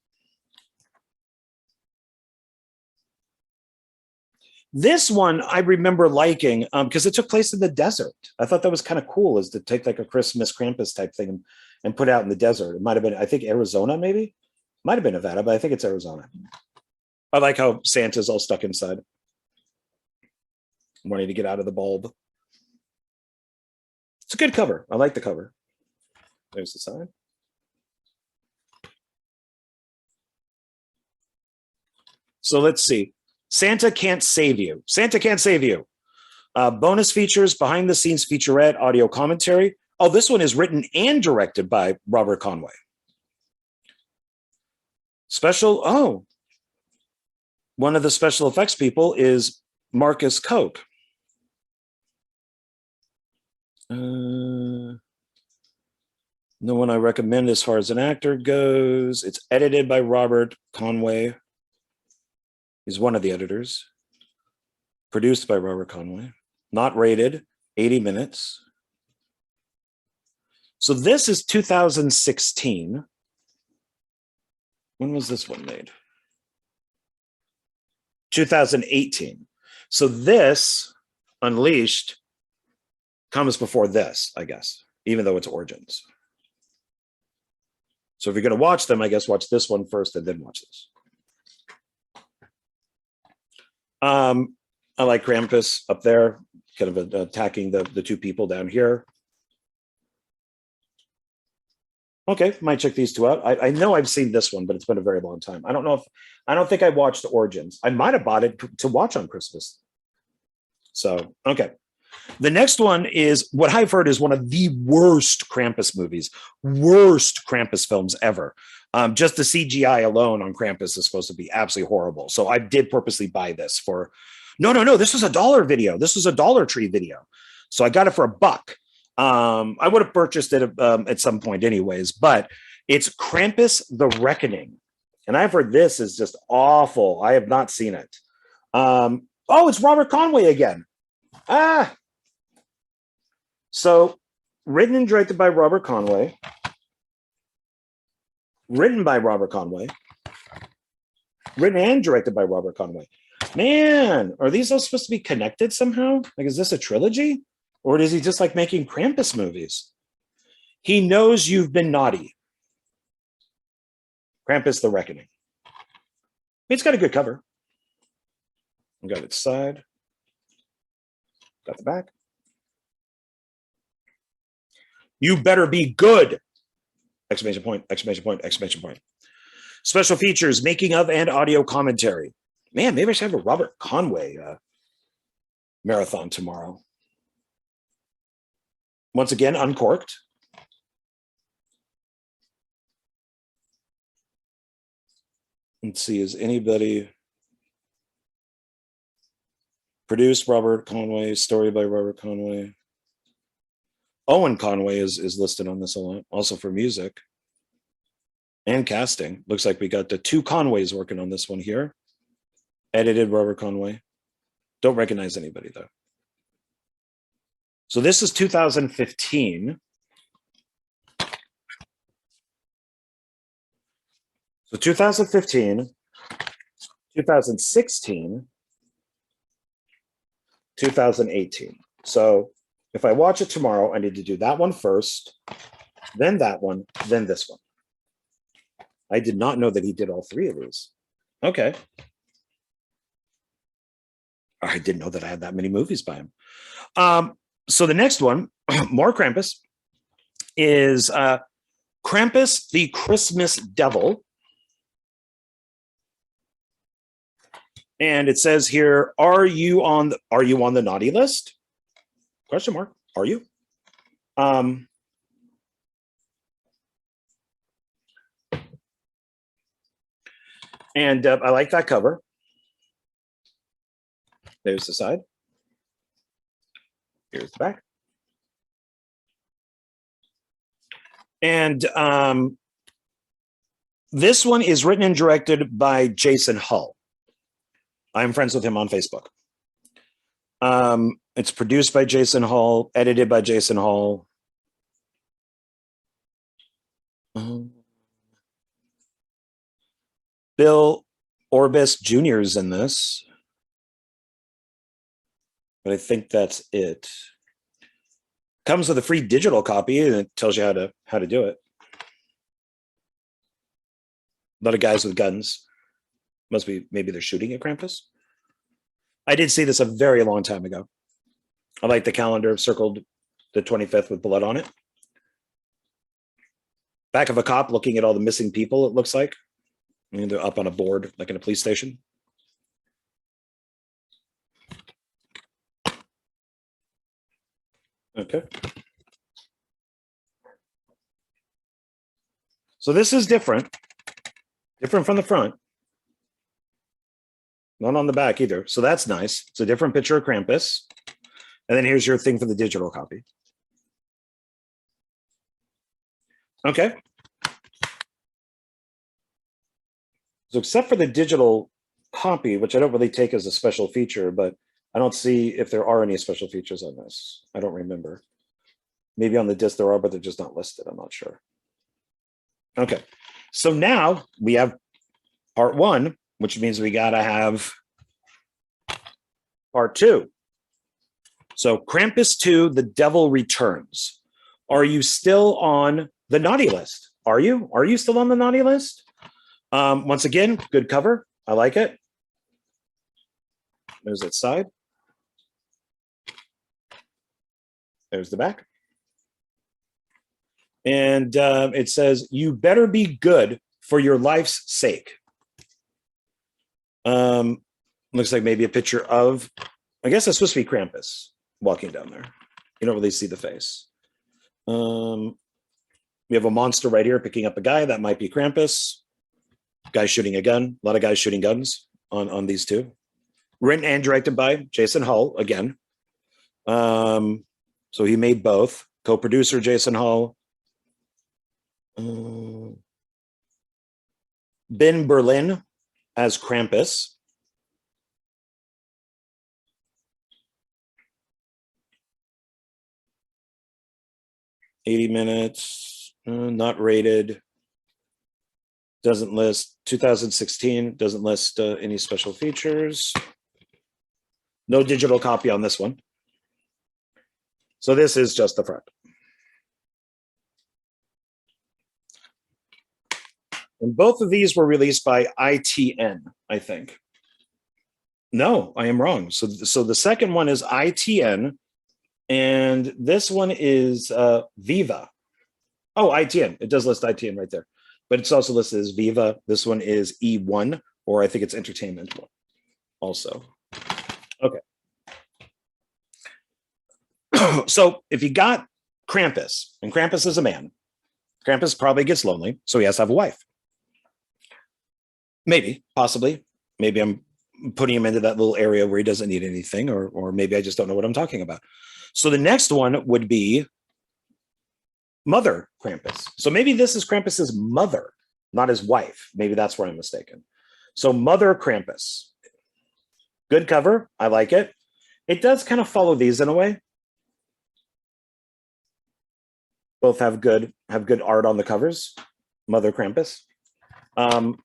This one I remember liking because it took place in the desert. I thought that was kind of cool, is to take like a Christmas Krampus type thing and put out in the desert. It might have been, I think, Arizona, maybe. Might have been Nevada, but I think it's Arizona. I like how Santa's all stuck inside, wanting to get out of the bulb. It's a good cover. I like the cover. There's the side. So let's see. Santa Can't Save You. Santa Can't Save You. Bonus features, behind the scenes featurette, audio commentary. Oh, this one is written and directed by Robert Conway. Special, one of the special effects people is Marcus Koch. No one I recommend as far as an actor goes. It's edited by Robert Conway. He's one of the editors. Produced by Robert Conway. Not rated, 80 minutes. So this is 2016. When was this one made? 2018. So this, Unleashed, comes before this, I guess, even though it's Origins. So if you're going to watch them, I guess watch this one first and then watch this. I like Krampus up there, kind of attacking the two people down here. Okay, might check these two out. I know I've seen this one, but it's been a very long time. I don't think I watched Origins. I might have bought it to watch on Christmas. So, okay. The next one is what I've heard is one of the worst Krampus movies, worst Krampus films ever. Just the CGI alone on Krampus is supposed to be absolutely horrible. So I did purposely buy this for, no, this was a dollar video. This was a Dollar Tree video. So I got it for $1. I would have purchased it at some point anyways, but it's Krampus the Reckoning. And I've heard this is just awful. I have not seen it. Oh, it's Robert Conway again. So written and directed by Robert Conway. Written by Robert Conway. Written and directed by Robert Conway. Man, are these all supposed to be connected somehow? Like, is this a trilogy? Or is he just like making Krampus movies? He knows you've been naughty. Krampus the Reckoning. It's got a good cover. We got its side. Got the back. You better be good! Exclamation point, exclamation point, exclamation point. Special features, making of and audio commentary. Man, maybe I should have a Robert Conway marathon tomorrow. Once again, Uncorked. Let's see, is anybody... Produced Robert Conway, story by Robert Conway. Owen Conway is listed on this a lot, also for music and casting. Looks like we got the two Conways working on this one here. Edited Robert Conway. Don't recognize anybody though. So this is 2015. So 2015, 2016, 2018. So if I watch it tomorrow, I need to do that one first, then that one, then this one. I did not know that he did all three of these. Okay. I didn't know that I had that many movies by him. So the next one, more Krampus, is Krampus the Christmas Devil. And it says here, are you on the naughty list? Question mark. Are you? And I like that cover. There's the side. Here's the back. And this one is written and directed by Jason Hull. I'm friends with him on Facebook. It's produced by Jason Hull, edited by Jason Hull. Bill Orbis Jr. is in this. But I think that's it. Comes with a free digital copy, and it tells you how to do it. A lot of guys with guns. Must be, maybe they're shooting at Krampus. I did see this a very long time ago. I like the calendar circled the 25th with blood on it. Back of a cop looking at all the missing people, it looks like. I mean, they're up on a board, like in a police station. Okay. So this is different from the front. Not on the back either. So that's nice. It's a different picture of Krampus. And then here's your thing for the digital copy. Okay. So except for the digital copy, which I don't really take as a special feature, but I don't see if there are any special features on this. I don't remember. Maybe on the disc there are, but they're just not listed. I'm not sure. Okay. So now we have part one, which means we got to have part two. So Krampus 2, The Devil Returns. Are you still on the naughty list? Are you? Are you still on the naughty list? Once again, good cover. I like it. There's that side. There's the back. And it says, you better be good for your life's sake. Looks like maybe a picture of, I guess that's supposed to be Krampus walking down there. You don't really see the face. We have a monster right here picking up a guy. That might be Krampus. Guy shooting a gun. A lot of guys shooting guns on these two. Written and directed by Jason Hull again. So he made both. Co-producer Jason Hull. Ben Berlin as Krampus. $80, not rated. Doesn't list 2016, doesn't list any special features. No digital copy on this one. So this is just the front. And both of these were released by ITN, I think. No, I am wrong. So the second one is ITN, and this one is Viva. Oh, ITN. It does list ITN right there. But it's also listed as Viva. This one is E1, or I think it's Entertainment also. Okay. So if you got Krampus, and Krampus is a man, Krampus probably gets lonely, so he has to have a wife. Maybe, possibly. Maybe I'm putting him into that little area where he doesn't need anything, or maybe I just don't know what I'm talking about. So the next one would be Mother Krampus. So maybe this is Krampus's mother, not his wife. Maybe that's where I'm mistaken. So Mother Krampus. Good cover. I like it. It does kind of follow these in a way. Both have good art on the covers. Mother Krampus. The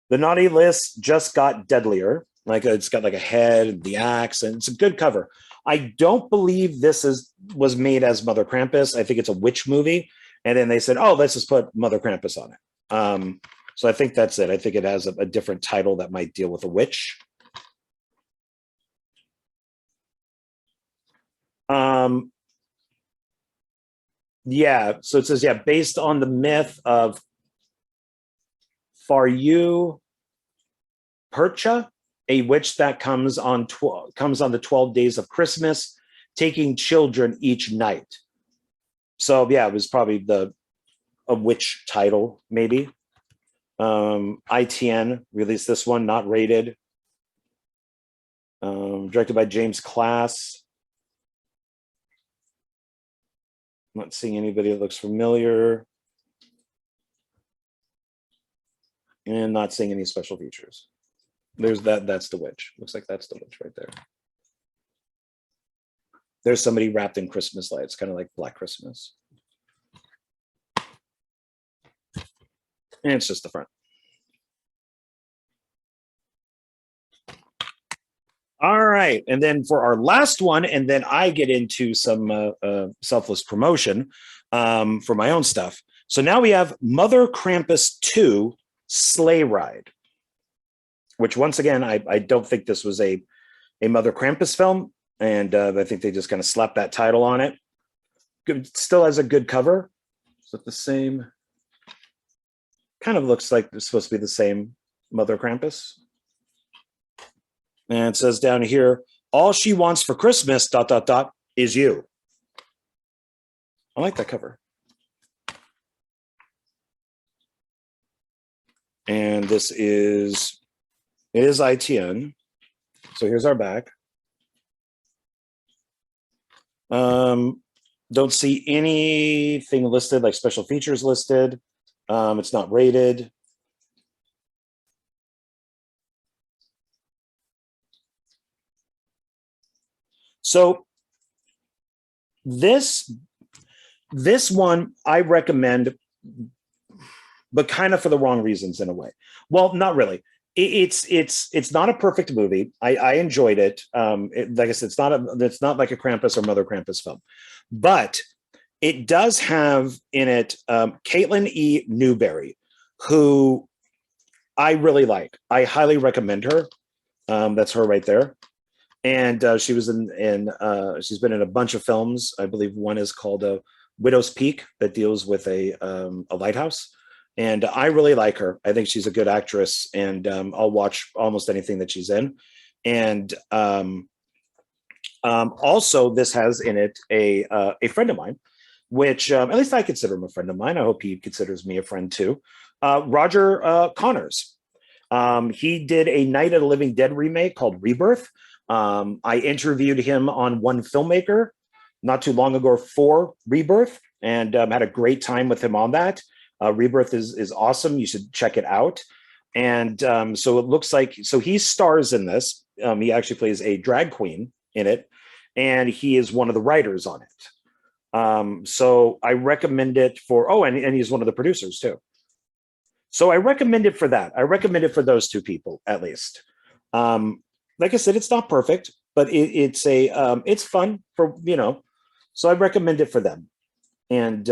naughty list just got deadlier. Like it's got like a head, the axe, and it's a good cover. I don't believe this was made as Mother Krampus. I think it's a witch movie. And then they said, oh, let's just put Mother Krampus on it. So I think that's it. I think it has a different title that might deal with a witch. Yeah, so it says, yeah, based on the myth of Faryu Percha, a witch that comes on the 12 days of Christmas, taking children each night. So yeah, it was probably a witch title, maybe. ITN released this one, not rated. Directed by James Class. I'm not seeing anybody that looks familiar. And not seeing any special features. There's that's the witch. Looks like that's the witch right there. There's somebody wrapped in Christmas lights, kind of like Black Christmas. And it's just the front. All right, and then for our last one, and then I get into some selfless promotion for my own stuff. So now we have Mother Krampus 2 Sleigh Ride, which once again, I don't think this was a Mother Krampus film, and I think they just kind of slapped that title on it. Good, still has a good cover. Is it the same? Kind of looks like it's supposed to be the same Mother Krampus. And it says down here, all she wants for Christmas, ... is you. I like that cover. And this is, it is ITN. So here's our back. Don't see anything listed, like special features listed. It's not rated. So this one I recommend, but kind of for the wrong reasons in a way. Well, not really. It's not a perfect movie. I enjoyed it. Like I said, it's not like a Krampus or Mother Krampus film, but it does have in it Caitlin E. Newberry, who I really like. I highly recommend her. That's her right there. And she was she's been in a bunch of films. I believe one is called Widow's Peak that deals with a lighthouse. And I really like her. I think she's a good actress, and I'll watch almost anything that she's in. And also, this has in it a friend of mine, which at least I consider him a friend of mine. I hope he considers me a friend too. Roger Connors. He did a Night of the Living Dead remake called Rebirth. I interviewed him on One Filmmaker not too long ago for Rebirth, and had a great time with him on that. Rebirth is awesome. You should check it out. And so it looks like, so he stars in this. He actually plays a drag queen in it, and he is one of the writers on it. So I recommend it for, and he's one of the producers too. So I recommend it for that. I recommend it for those two people, at least. Like I said, it's not perfect, but it's fun for, so I recommend it for them. And,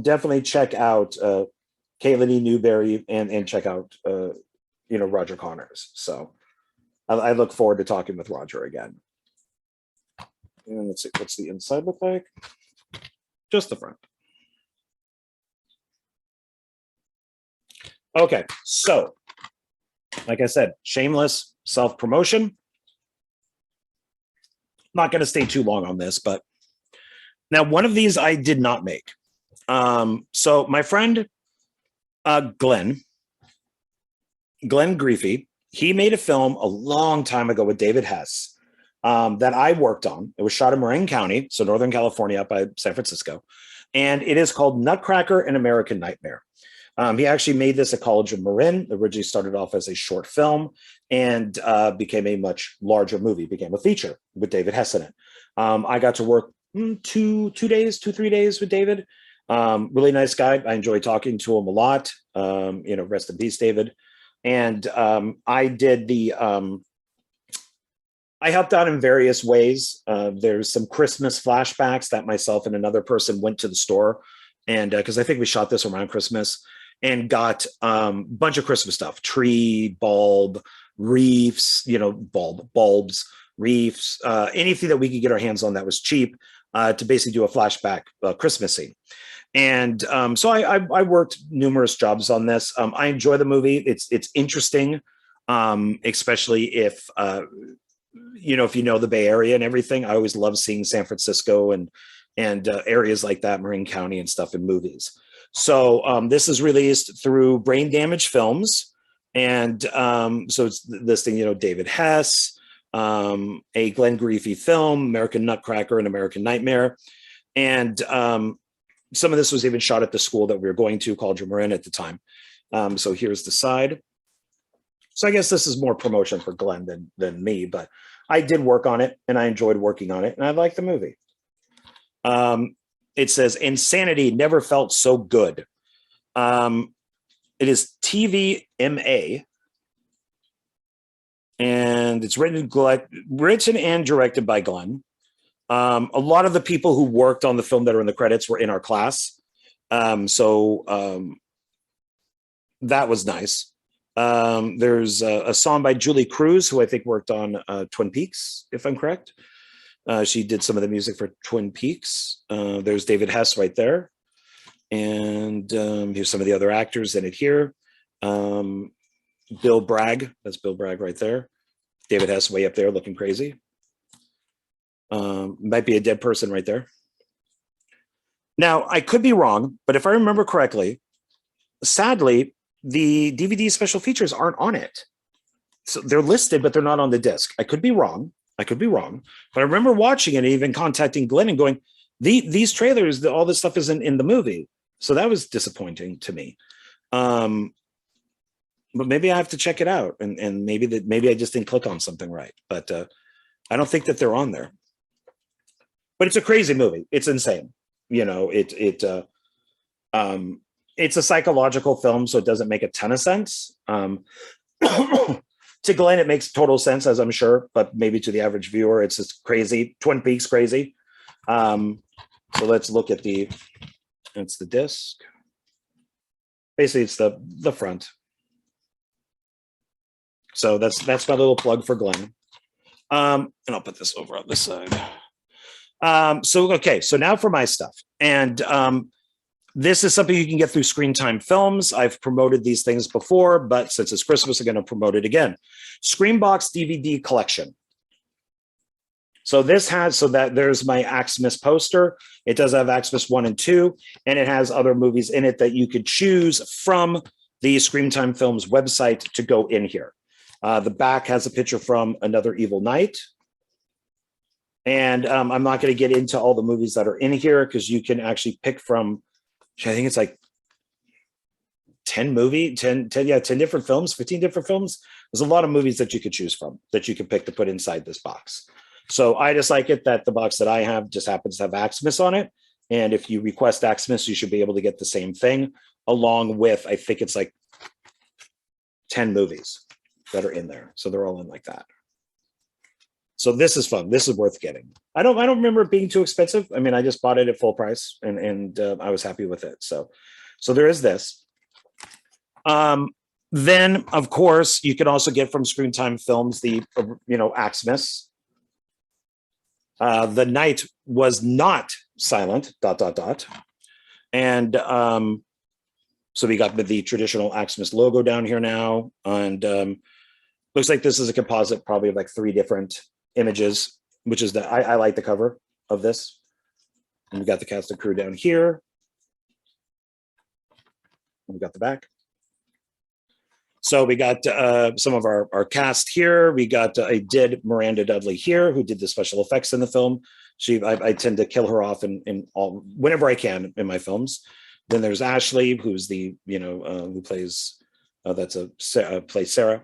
definitely check out Caitlin E. Newberry and check out, Roger Connors. So I look forward to talking with Roger again. And let's see, what's the inside look like? Just the front. Okay, so like I said, shameless self-promotion. Not going to stay too long on this, but now one of these I did not make. So my friend Glenn Griefy, he made a film a long time ago with David Hess that I worked on. It was shot in Marin County, so Northern California, up by San Francisco, and it is called Nutcracker: An American Nightmare. He actually made this at College of Marin. It originally started off as a short film and became a much larger movie, became a feature with David Hess in it. I got to work 3 days with David. Really nice guy. I enjoy talking to him a lot. Rest in peace, David. And I did I helped out in various ways. There's some Christmas flashbacks that myself and another person went to the store, and because I think we shot this around Christmas, and got a bunch of Christmas stuff: tree, bulb, reefs, bulbs, reefs, anything that we could get our hands on that was cheap, to basically do a flashback Christmas scene. And so I worked numerous jobs on this. I enjoy the movie. It's interesting, especially if if you know the Bay Area and everything. I always love seeing San Francisco and areas like that, Marin County and stuff in movies. So this is released through Brain Damage Films, and so it's listing David Hess, a Glenn Griefy film, American Nutcracker, and American Nightmare, and some of this was even shot at the school that we were going to, called Marin at the time. So here's the side. So I guess this is more promotion for Glenn than me, but I did work on it and I enjoyed working on it and I like the movie. It says, "Insanity never felt so good." It is TVMA, and it's written and directed by Glenn. A lot of the people who worked on the film that are in the credits were in our class. So that was nice. There's a song by Julie Cruz, who I think worked on Twin Peaks, if I'm correct. She did some of the music for Twin Peaks. There's David Hess right there. And here's some of the other actors in it here. Bill Bragg, that's Bill Bragg right there. David Hess way up there looking crazy. Might be a dead person right there. Now, I could be wrong, but if I remember correctly, sadly, the DVD special features aren't on it. So they're listed, but they're not on the disc. I could be wrong. But I remember watching it and even contacting Glenn and going, these trailers, all this stuff isn't in the movie. So that was disappointing to me. But maybe I have to check it out, and maybe I just didn't click on something right. But I don't think that they're on there. But it's a crazy movie. It's insane. It's a psychological film, so it doesn't make a ton of sense. To Glenn, it makes total sense, as I'm sure, but maybe to the average viewer, it's just crazy. Twin Peaks crazy. So let's look at it's the disc. Basically, it's the front. So that's my little plug for Glenn. And I'll put this over on this side. So now for my stuff. And this is something you can get through Screen Time Films. I've promoted these things before, but since it's Christmas, I'm going to promote it again. Screenbox DVD collection. So there's my Axemas poster. It does have Axemas 1 and 2, and it has other movies in it that you could choose from the Screen Time Films website to go in here. The back has a picture from Another Evil Night. And I'm not going to get into all the movies that are in here because you can actually pick from, I think it's like 10 different films, 15 different films. There's a lot of movies that you could choose from that you can pick to put inside this box. So I just like it that the box that I have just happens to have Axemas on it. And if you request Axemas, you should be able to get the same thing along with, I think it's like 10 movies that are in there. So they're all in like that. So this is fun. This is worth getting. I don't remember it being too expensive. I mean, I just bought it at full price and I was happy with it. So there is this. Then of course you can also get from Screen Time Films, the, Axemas. The night was not silent, ... And so we got the traditional Axemas logo down here now. And looks like this is a composite, probably of like 3 different images, which is I like the cover of this. And we got the cast and crew down here. And we got the back. So we got some of our cast here. We got I did Miranda Dudley here, who did the special effects in the film. I tend to kill her off in all whenever I can in my films. Then there's Ashley, who's the who plays plays Sarah.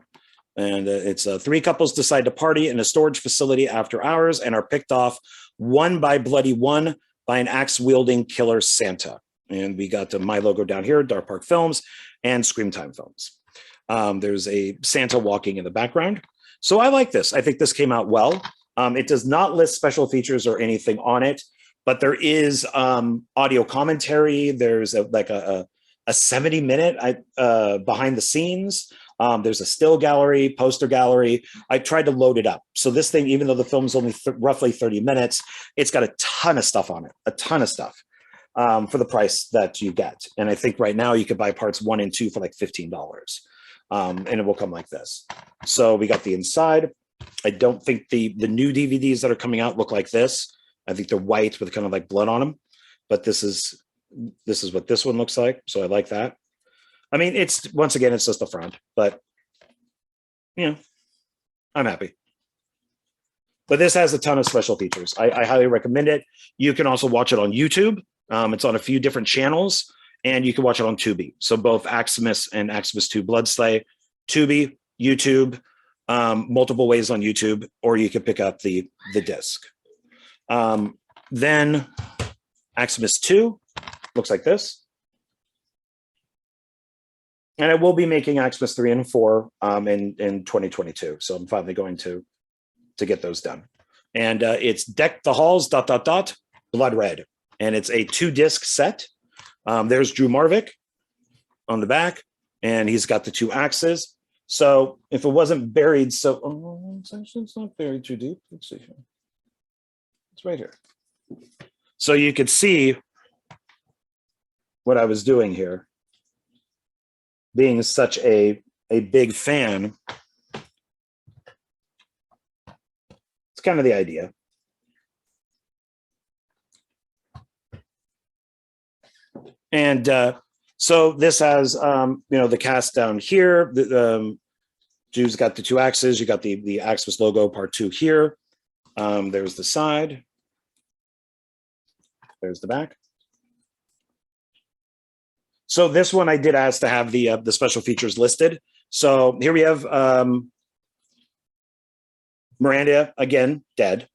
And it's 3 couples decide to party in a storage facility after hours and are picked off one by bloody one by an axe-wielding killer Santa. And we got my logo down here, Dark Park Films and Scream Time Films. There's a Santa walking in the background. So I like this. I think this came out well. It does not list special features or anything on it, but there is audio commentary. There's a 70-minute behind the scenes. There's a still gallery, poster gallery. I tried to load it up. So this thing, even though the film's only roughly 30 minutes, it's got a ton of stuff on it, a ton of stuff for the price that you get. And I think right now you could buy parts 1 and 2 for like $15. And it will come like this. So we got the inside. I don't think the new DVDs that are coming out look like this. I think they're white with kind of like blood on them. But this is what this one looks like. So I like that. I mean, once again, it's just the front, but I'm happy. But this has a ton of special features. I highly recommend it. You can also watch it on YouTube. It's on a few different channels, and you can watch it on Tubi. So both Axemas and Axemas 2 Blood Sleigh, Tubi, YouTube, multiple ways on YouTube, or you can pick up the disc. Then Axemas 2 looks like this. And I will be making Axemas 3 and 4 in 2022. So I'm finally going to get those done. And it's Deck the Halls, ... Blood Red. And it's a 2-disc set. There's Drew Marvick on the back, and he's got the 2 axes. So if it wasn't buried, it's not buried too deep. Let's see here. It's right here. So you could see what I was doing here. Being such a big fan, it's kind of the idea. And so this has, the cast down here. Drew's got the 2 axes. You got the Axemas logo part 2 here. There's the side. There's the back. So this one I did ask to have the special features listed. So here we have Miranda, again, dead.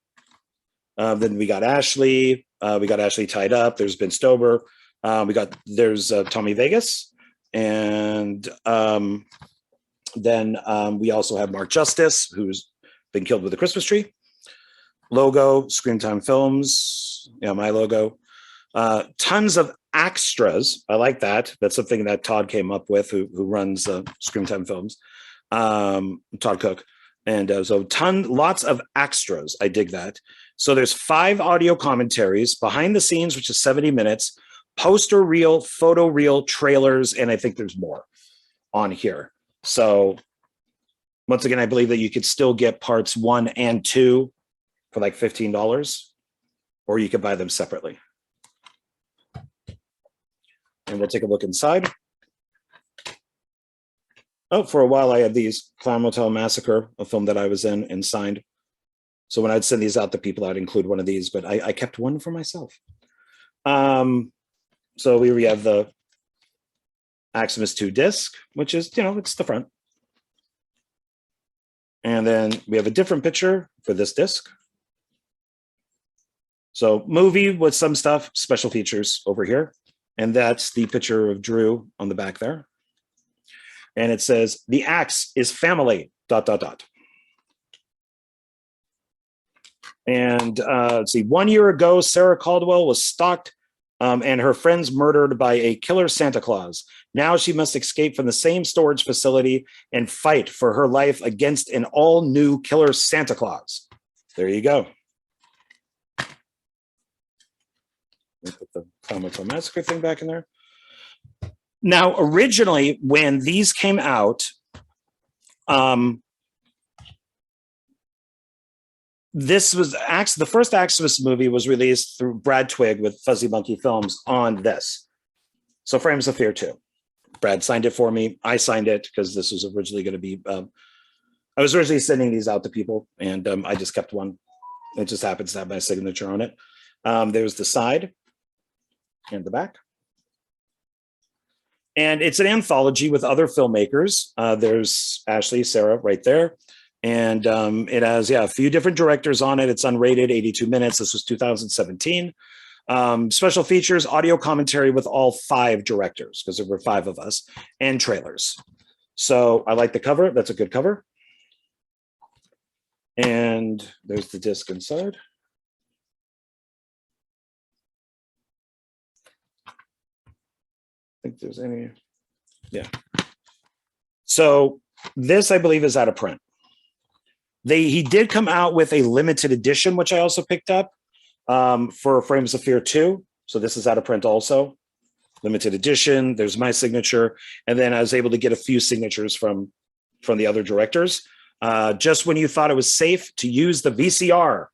Then we got Ashley. We got Ashley tied up. There's Ben Stober. There's Tommy Vegas. And then we also have Mark Justice, who's been killed with a Christmas tree. Logo, Scream Time Films. Yeah, my logo. Tons of extras. I like that. That's something that Todd came up with, who runs Scream Time Films. Todd Cook. And so lots of extras. I dig that. So there's 5 audio commentaries, behind the scenes, which is 70 minutes, poster reel, photo reel, trailers, and I think there's more on here. So once again, I believe that you could still get parts 1 and 2 for like $15, or you could buy them separately. And we'll take a look inside. Oh, for a while I had these Clown Motel Massacre, a film that I was in and signed. So when I'd send these out to people, I'd include one of these, but I kept one for myself. So we have the Axemas 2 disc, which is, it's the front. And then we have a different picture for this disc. So movie with some stuff, special features over here. And that's the picture of Drew on the back there. And it says, the axe is family, ... And let's see, 1 year ago, Sarah Caldwell was stalked and her friends murdered by a killer Santa Claus. Now she must escape from the same storage facility and fight for her life against an all-new killer Santa Claus. There you go. Put the Comic Massacre thing back in there. Now, originally, when these came out, this was the first Axemas movie was released through Brad Twigg with Fuzzy Monkey Films on this. So Frames of Fear 2. Brad signed it for me. I signed it because this was originally going to be, I was originally sending these out to people, and I just kept one. It just happens to have my signature on it. There's the side and the back. And it's an anthology with other filmmakers. There's Ashley, Sarah right there. And it has, a few different directors on it. It's unrated, 82 minutes. This was 2017. Special features, audio commentary with all 5 directors, because there were 5 of us, and trailers. So I like the cover. That's a good cover. And there's the disc inside. I think there's any, yeah. So this, I believe, is out of print. He did come out with a limited edition, which I also picked up for Frames of Fear 2. So this is out of print also. Limited edition. There's my signature. And then I was able to get a few signatures from the other directors. Just when you thought it was safe to use the VCR,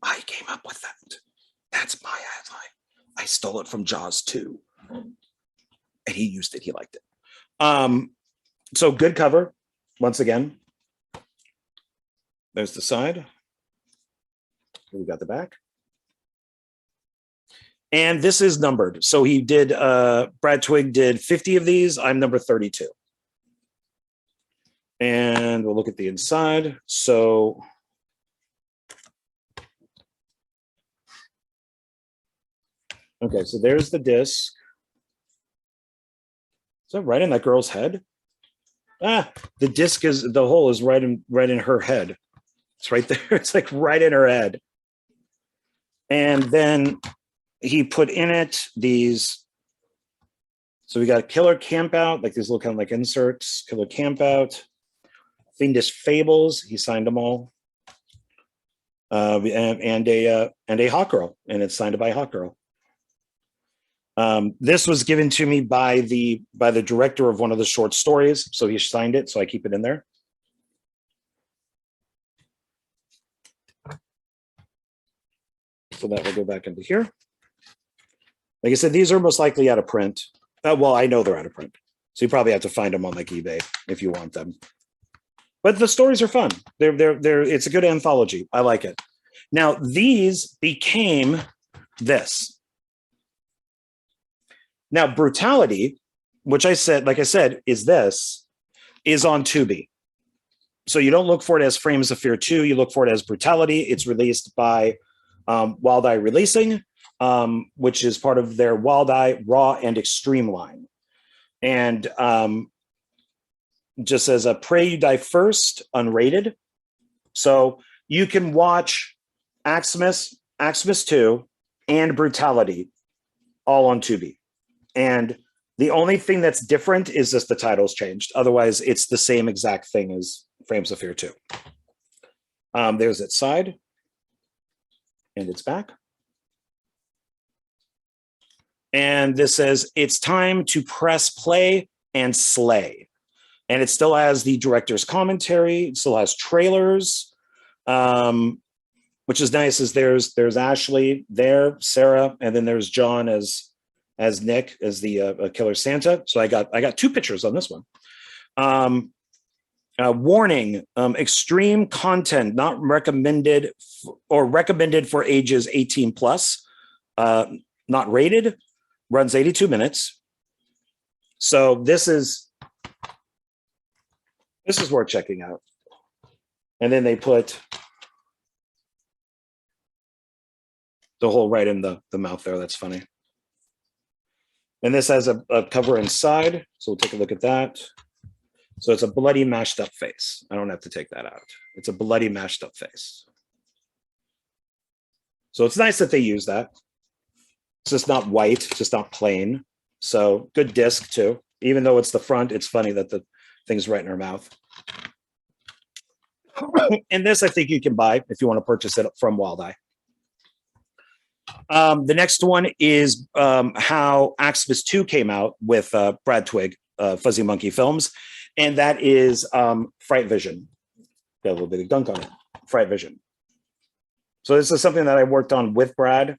I came up with that. That's my headline. I stole it from Jaws 2. And he used it. He liked it. So good cover, once again. There's the side. We got the back. And this is numbered. So he did, Brad Twigg did 50 of these. I'm number 32. And we'll look at the inside. So okay, so there's the disc. Is that right in that girl's head? Ah, the disc is, the hole is right in her head. It's right there. It's like right in her head. And then he put in it these. So we got Killer Campout, like these little kind of like inserts. Killer Campout, Fiendish Fables. He signed them all. And a Hawk Girl, and it's signed by Hawk Girl. This was given to me by the director of one of the short stories, so he signed it, so I keep it in there. So that will go back into here. Like I said, these are most likely out of print. Well, I know they're out of print, so you probably have to find them on like eBay if you want them. But the stories are fun. It's a good anthology. I like it. Now these became this. Now, Brutality, which I said, like I said, is on Tubi. So you don't look for it as Frames of Fear 2. You look for it as Brutality. It's released by Wild Eye Releasing, which is part of their Wild Eye Raw and Extreme line. And just as a Pray You Die First, unrated. So you can watch Axemas, Axemas 2, and Brutality all on Tubi. And the only thing that's different is just the title's changed. Otherwise, it's the same exact thing as Frames of Fear 2. There's its side and its back. And this says, it's time to press play and slay. And it still has the director's commentary. It still has trailers, which is nice. Is there's Ashley there, Sarah, and then there's John as Nick, as the Killer Santa. So I got 2 pictures on this one. Warning, extreme content not recommended or recommended for ages 18 plus, not rated, runs 82 minutes. So this is worth checking out. And then they put the hole right in the mouth there. That's funny. And this has a cover inside. So we'll take a look at that. So it's a bloody mashed up face. I don't have to take that out. It's a bloody mashed up face. So it's nice that they use that. It's just not white, it's just not plain. So good disc too. Even though it's the front, it's funny that the thing's right in her mouth. And this I think you can buy if you want to purchase it from Wild Eye. The next one is how Axemas 2 came out with Brad Twigg, Fuzzy Monkey Films, and that is Fright Vision. Got a little bit of gunk on it. Fright Vision. So this is something that I worked on with Brad,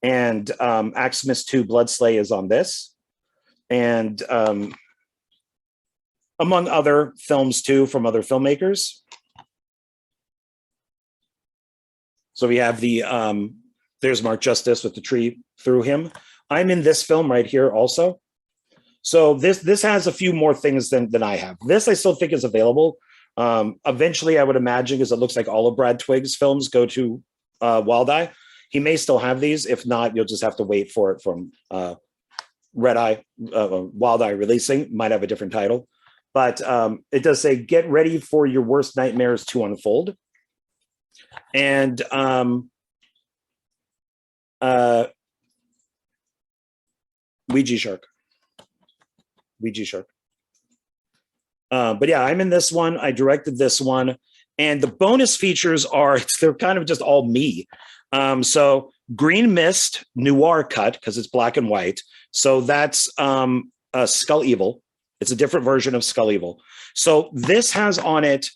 and Axemas 2 Blood Sleigh is on this, and among other films too from other filmmakers. So we have the there's Mark Justice with the tree through him. I'm in this film right here also. So this has a few more things than I have. This I still think is available. Eventually, I would imagine, because it looks like all of Brad Twigg's films go to Wild Eye. He may still have these. If not, you'll just have to wait for it from Wild Eye Releasing. Might have a different title. But it does say, get ready for your worst nightmares to unfold. And Ouija Shark. But yeah, I'm in this one. I directed this one. And the bonus features they're kind of just all me. So Green Mist Noir cut, because it's black and white. So that's Skull Evil. It's a different version of Skull Evil. So this has on it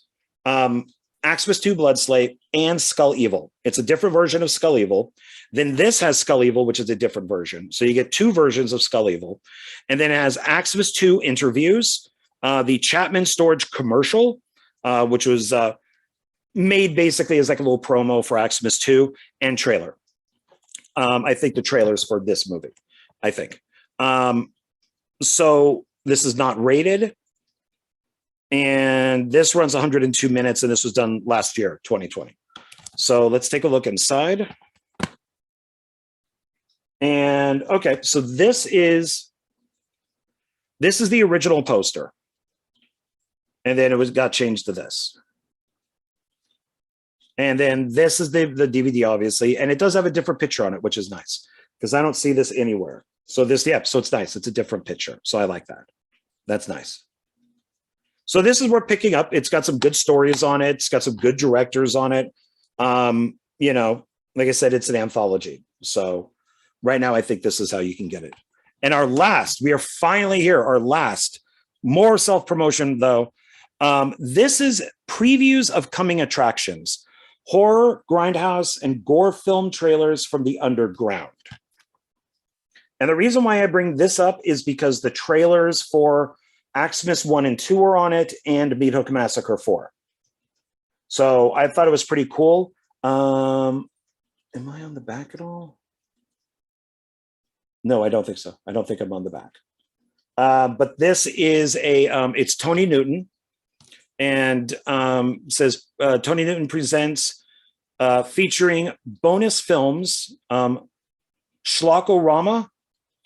Axemas 2 Bloodslate and Skull Evil. It's a different version of Skull Evil. Then this has Skull Evil, which is a different version. So you get two versions of Skull Evil. And then it has Axemas 2 Interviews, the Chapman Storage commercial, which was made basically as like a little promo for Axemas 2, and trailer. I think the trailer's for this movie, I think. So this is not rated. And this runs 102 minutes, and this was done last year, 2020. So let's take a look inside. And okay, so this is the original poster. And then it got changed to this. And then this is the DVD, obviously, and it does have a different picture on it, which is nice because I don't see this anywhere. So so it's nice. It's a different picture. So I like that. That's nice. So this is worth picking up. It's got some good stories on it. It's got some good directors on it. You know, like I said, it's an anthology. So right now, I think this is how you can get it. And we are finally here. Our last, more self-promotion though. This is previews of coming attractions, horror, grindhouse, and gore film trailers from the underground. And the reason why I bring this up is because the trailers for Axemas 1 and 2 are on it, and Meat Hook Massacre 4. So I thought it was pretty cool. Am I on the back at all? No, I don't think so. I don't think I'm on the back. But this is it's Tony Newton, and says Tony Newton presents featuring bonus films, Schlockorama,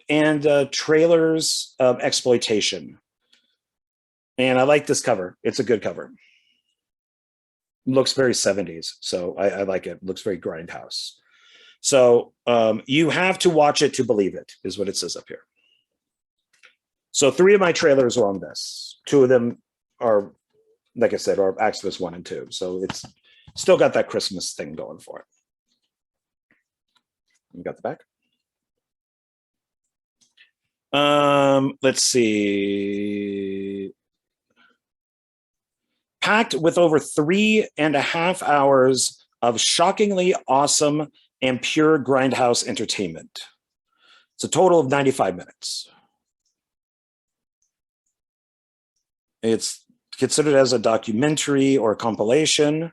and trailers of exploitation. And I like this cover. It's a good cover. Looks very 70s, so I like it. Looks very grindhouse. So you have to watch it to believe it, is what it says up here. So 3 of my trailers are on this. 2 of them are, like I said, are Axemas 1 and 2. So it's still got that Christmas thing going for it. You got the back. Let's see. Packed with over 3.5 hours of shockingly awesome and pure grindhouse entertainment. It's a total of 95 minutes. It's considered as a documentary or a compilation.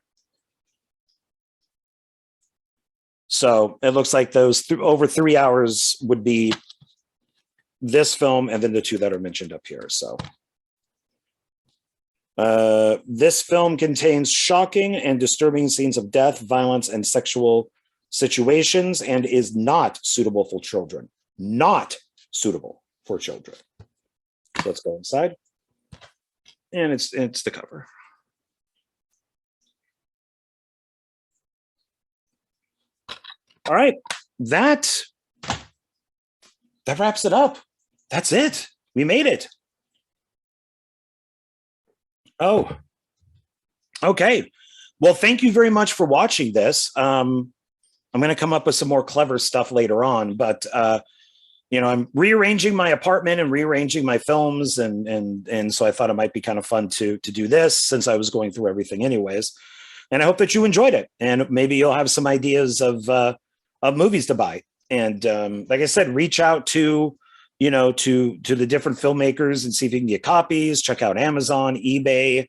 So it looks like those over 3 hours would be this film and then the 2 that are mentioned up here. So this film contains shocking and disturbing scenes of death, violence, and sexual situations, and is not suitable for children. Not suitable for children. Let's go inside. And it's the cover. All right, that wraps it up. That's it. We made it. Oh, okay. Well, thank you very much for watching this. I'm going to come up with some more clever stuff later on, but you know, I'm rearranging my apartment and rearranging my films, and so I thought it might be kind of fun to do this since I was going through everything anyways. And I hope that you enjoyed it, and maybe you'll have some ideas of movies to buy. And like I said, reach out to to the different filmmakers and see if you can get copies. Check out Amazon, eBay.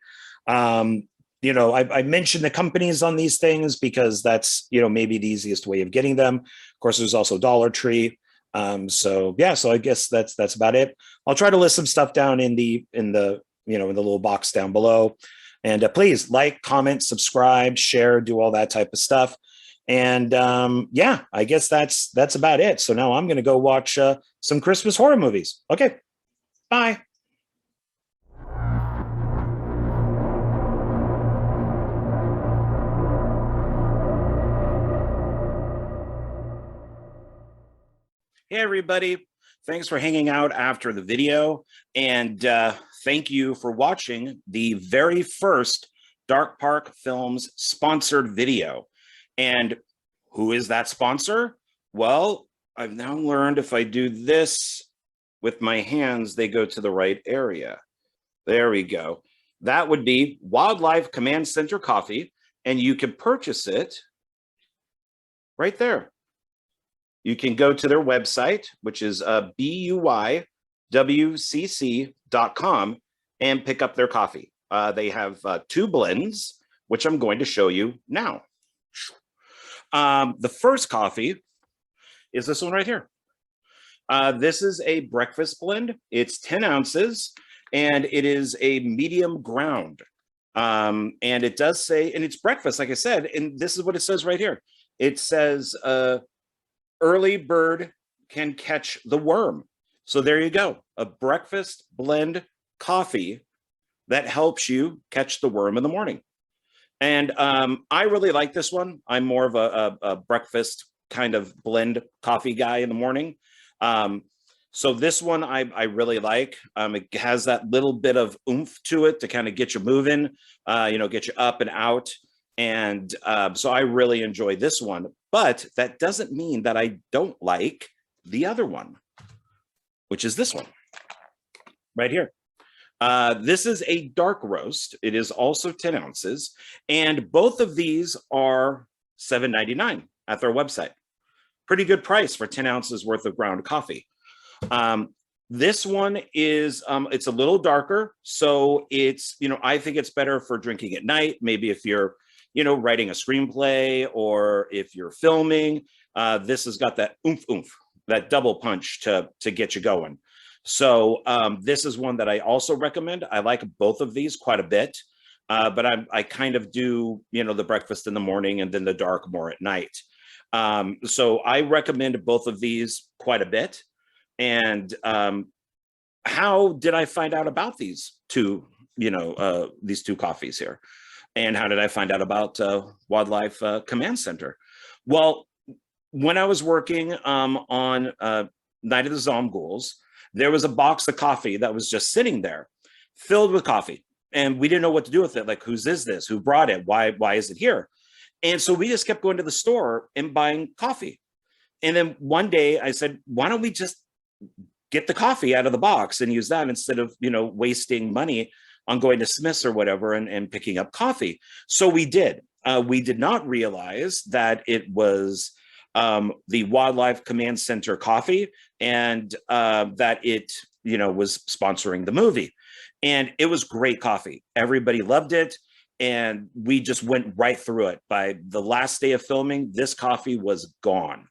You know, I mentioned the companies on these things because that's, you know, maybe the easiest way of getting them. Of course, there's also Dollar Tree. So yeah, so I guess that's about it. I'll try to list some stuff down in the little box down below. And please like, comment, subscribe, share, do all that type of stuff. And yeah, I guess that's about it. So now I'm going to go watch some Christmas horror movies. Okay, bye. Hey, everybody. Thanks for hanging out after the video. And thank you for watching the very first Dark Park Films sponsored video. And who is that sponsor? Well, I've now learned if I do this with my hands, they go to the right area. There we go. That would be Wildlife Command Center Coffee. And you can purchase it right there. You can go to their website, which is buyWCC.com, and pick up their coffee. They have 2 blends, which I'm going to show you now. The first coffee is this one right here. This is a breakfast blend. It's 10 ounces, and it is a medium ground. And it does say, and it's breakfast, like I said, and this is what it says right here. It says, early bird can catch the worm. So there you go, a breakfast blend coffee that helps you catch the worm in the morning. And I really like this one. I'm more of a breakfast kind of blend coffee guy in the morning. So this one I really like. It has that little bit of oomph to it to kind of get you moving, get you up and out. And so I really enjoy this one, but that doesn't mean that I don't like the other one, which is this one right here. This is a dark roast. It is also 10 ounces, and both of these are $7.99 at their website. Pretty good price for 10 ounces worth of ground coffee. This one is, it's a little darker. So it's, I think it's better for drinking at night. Maybe if you're, writing a screenplay or if you're filming, this has got that oomph, that double punch to get you going. So this is one that I also recommend. I like both of these quite a bit, but I kind of do, the breakfast in the morning and then the dark more at night. So I recommend both of these quite a bit. And how did I find out about these two, these two coffees here? And how did I find out about Wildlife Command Center? Well, when I was working on Night of the Zomghouls, there was a box of coffee that was just sitting there filled with coffee. And we didn't know what to do with it. Like, whose is this? Who brought it? Why is it here? And so we just kept going to the store and buying coffee. And then one day I said, why don't we just get the coffee out of the box and use that instead of, wasting money on going to Smith's or whatever and picking up coffee. So we did. We did not realize that it was the Wildlife Command Center coffee and that it, was sponsoring the movie. And it was great coffee. Everybody loved it. And we just went right through it. By the last day of filming, this coffee was gone.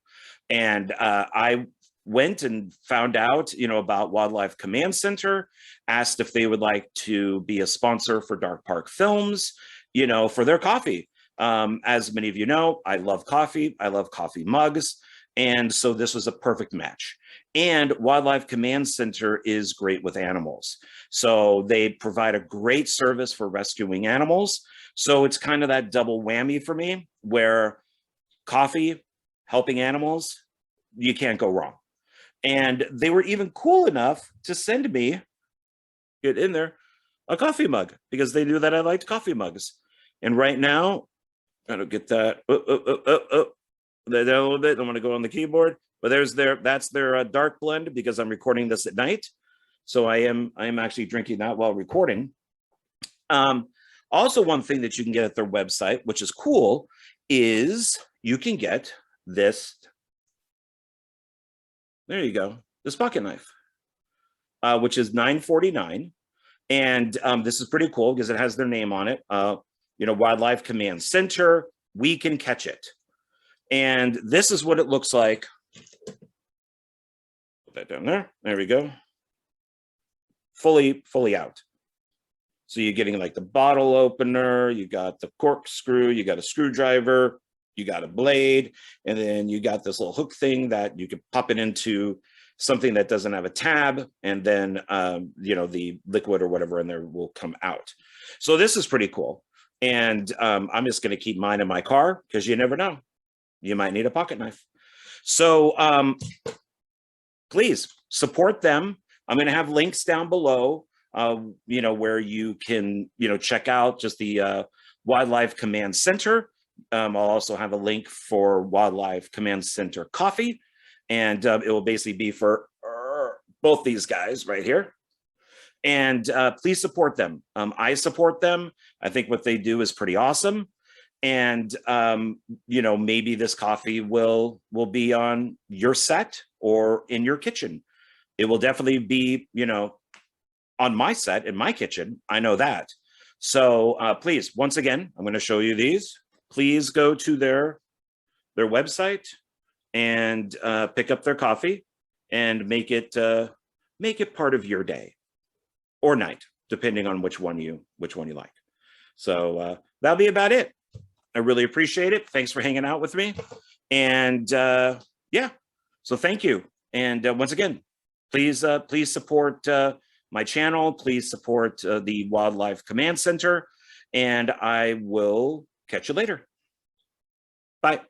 And I went and found out, about Wildlife Command Center, asked if they would like to be a sponsor for Dark Park Films, for their coffee. As many of you know, I love coffee. I love coffee mugs. And so this was a perfect match. And Wildlife Command Center is great with animals. So they provide a great service for rescuing animals. So it's kind of that double whammy for me, where coffee, helping animals, you can't go wrong. And they were even cool enough to send me, get in there, a coffee mug, because they knew that I liked coffee mugs. And right now, I don't get that. That a little bit. I'm going to go on the keyboard, but that's their dark blend, because I'm recording this at night. So I am actually drinking that while recording. Also, one thing that you can get at their website, which is cool, is you can get this. There you go. This pocket knife, which is $9.49. And this is pretty cool because it has their name on it. Wildlife Command Center, we can catch it. And this is what it looks like. Put that down there. There we go. Fully out. So you're getting like the bottle opener, you got the corkscrew, you got a screwdriver, you got a blade, and then you got this little hook thing that you can pop it into something that doesn't have a tab, and then you know, the liquid or whatever in there will come out. So this is pretty cool. And I'm just going to keep mine in my car because you never know, you might need a pocket knife. So please support them. I'm going to have links down below, you know, where you can, you know, check out just the Wildlife Command Center. I'll also have a link for Wildlife Command Center coffee, and it will basically be for both these guys right here. And please support them. I support them. I think what they do is pretty awesome. And you know, maybe this coffee will be on your set or in your kitchen. It will definitely be, you know, on my set in my kitchen. I know that. So please, once again, I'm going to show you these. Please go to their website and pick up their coffee and make it part of your day or night, depending on which one you like. So that'll be about it. I really appreciate it. Thanks for hanging out with me. And yeah, so thank you. And once again, please support my channel. Please support the Wildlife Command Center, and I will catch you later. Bye.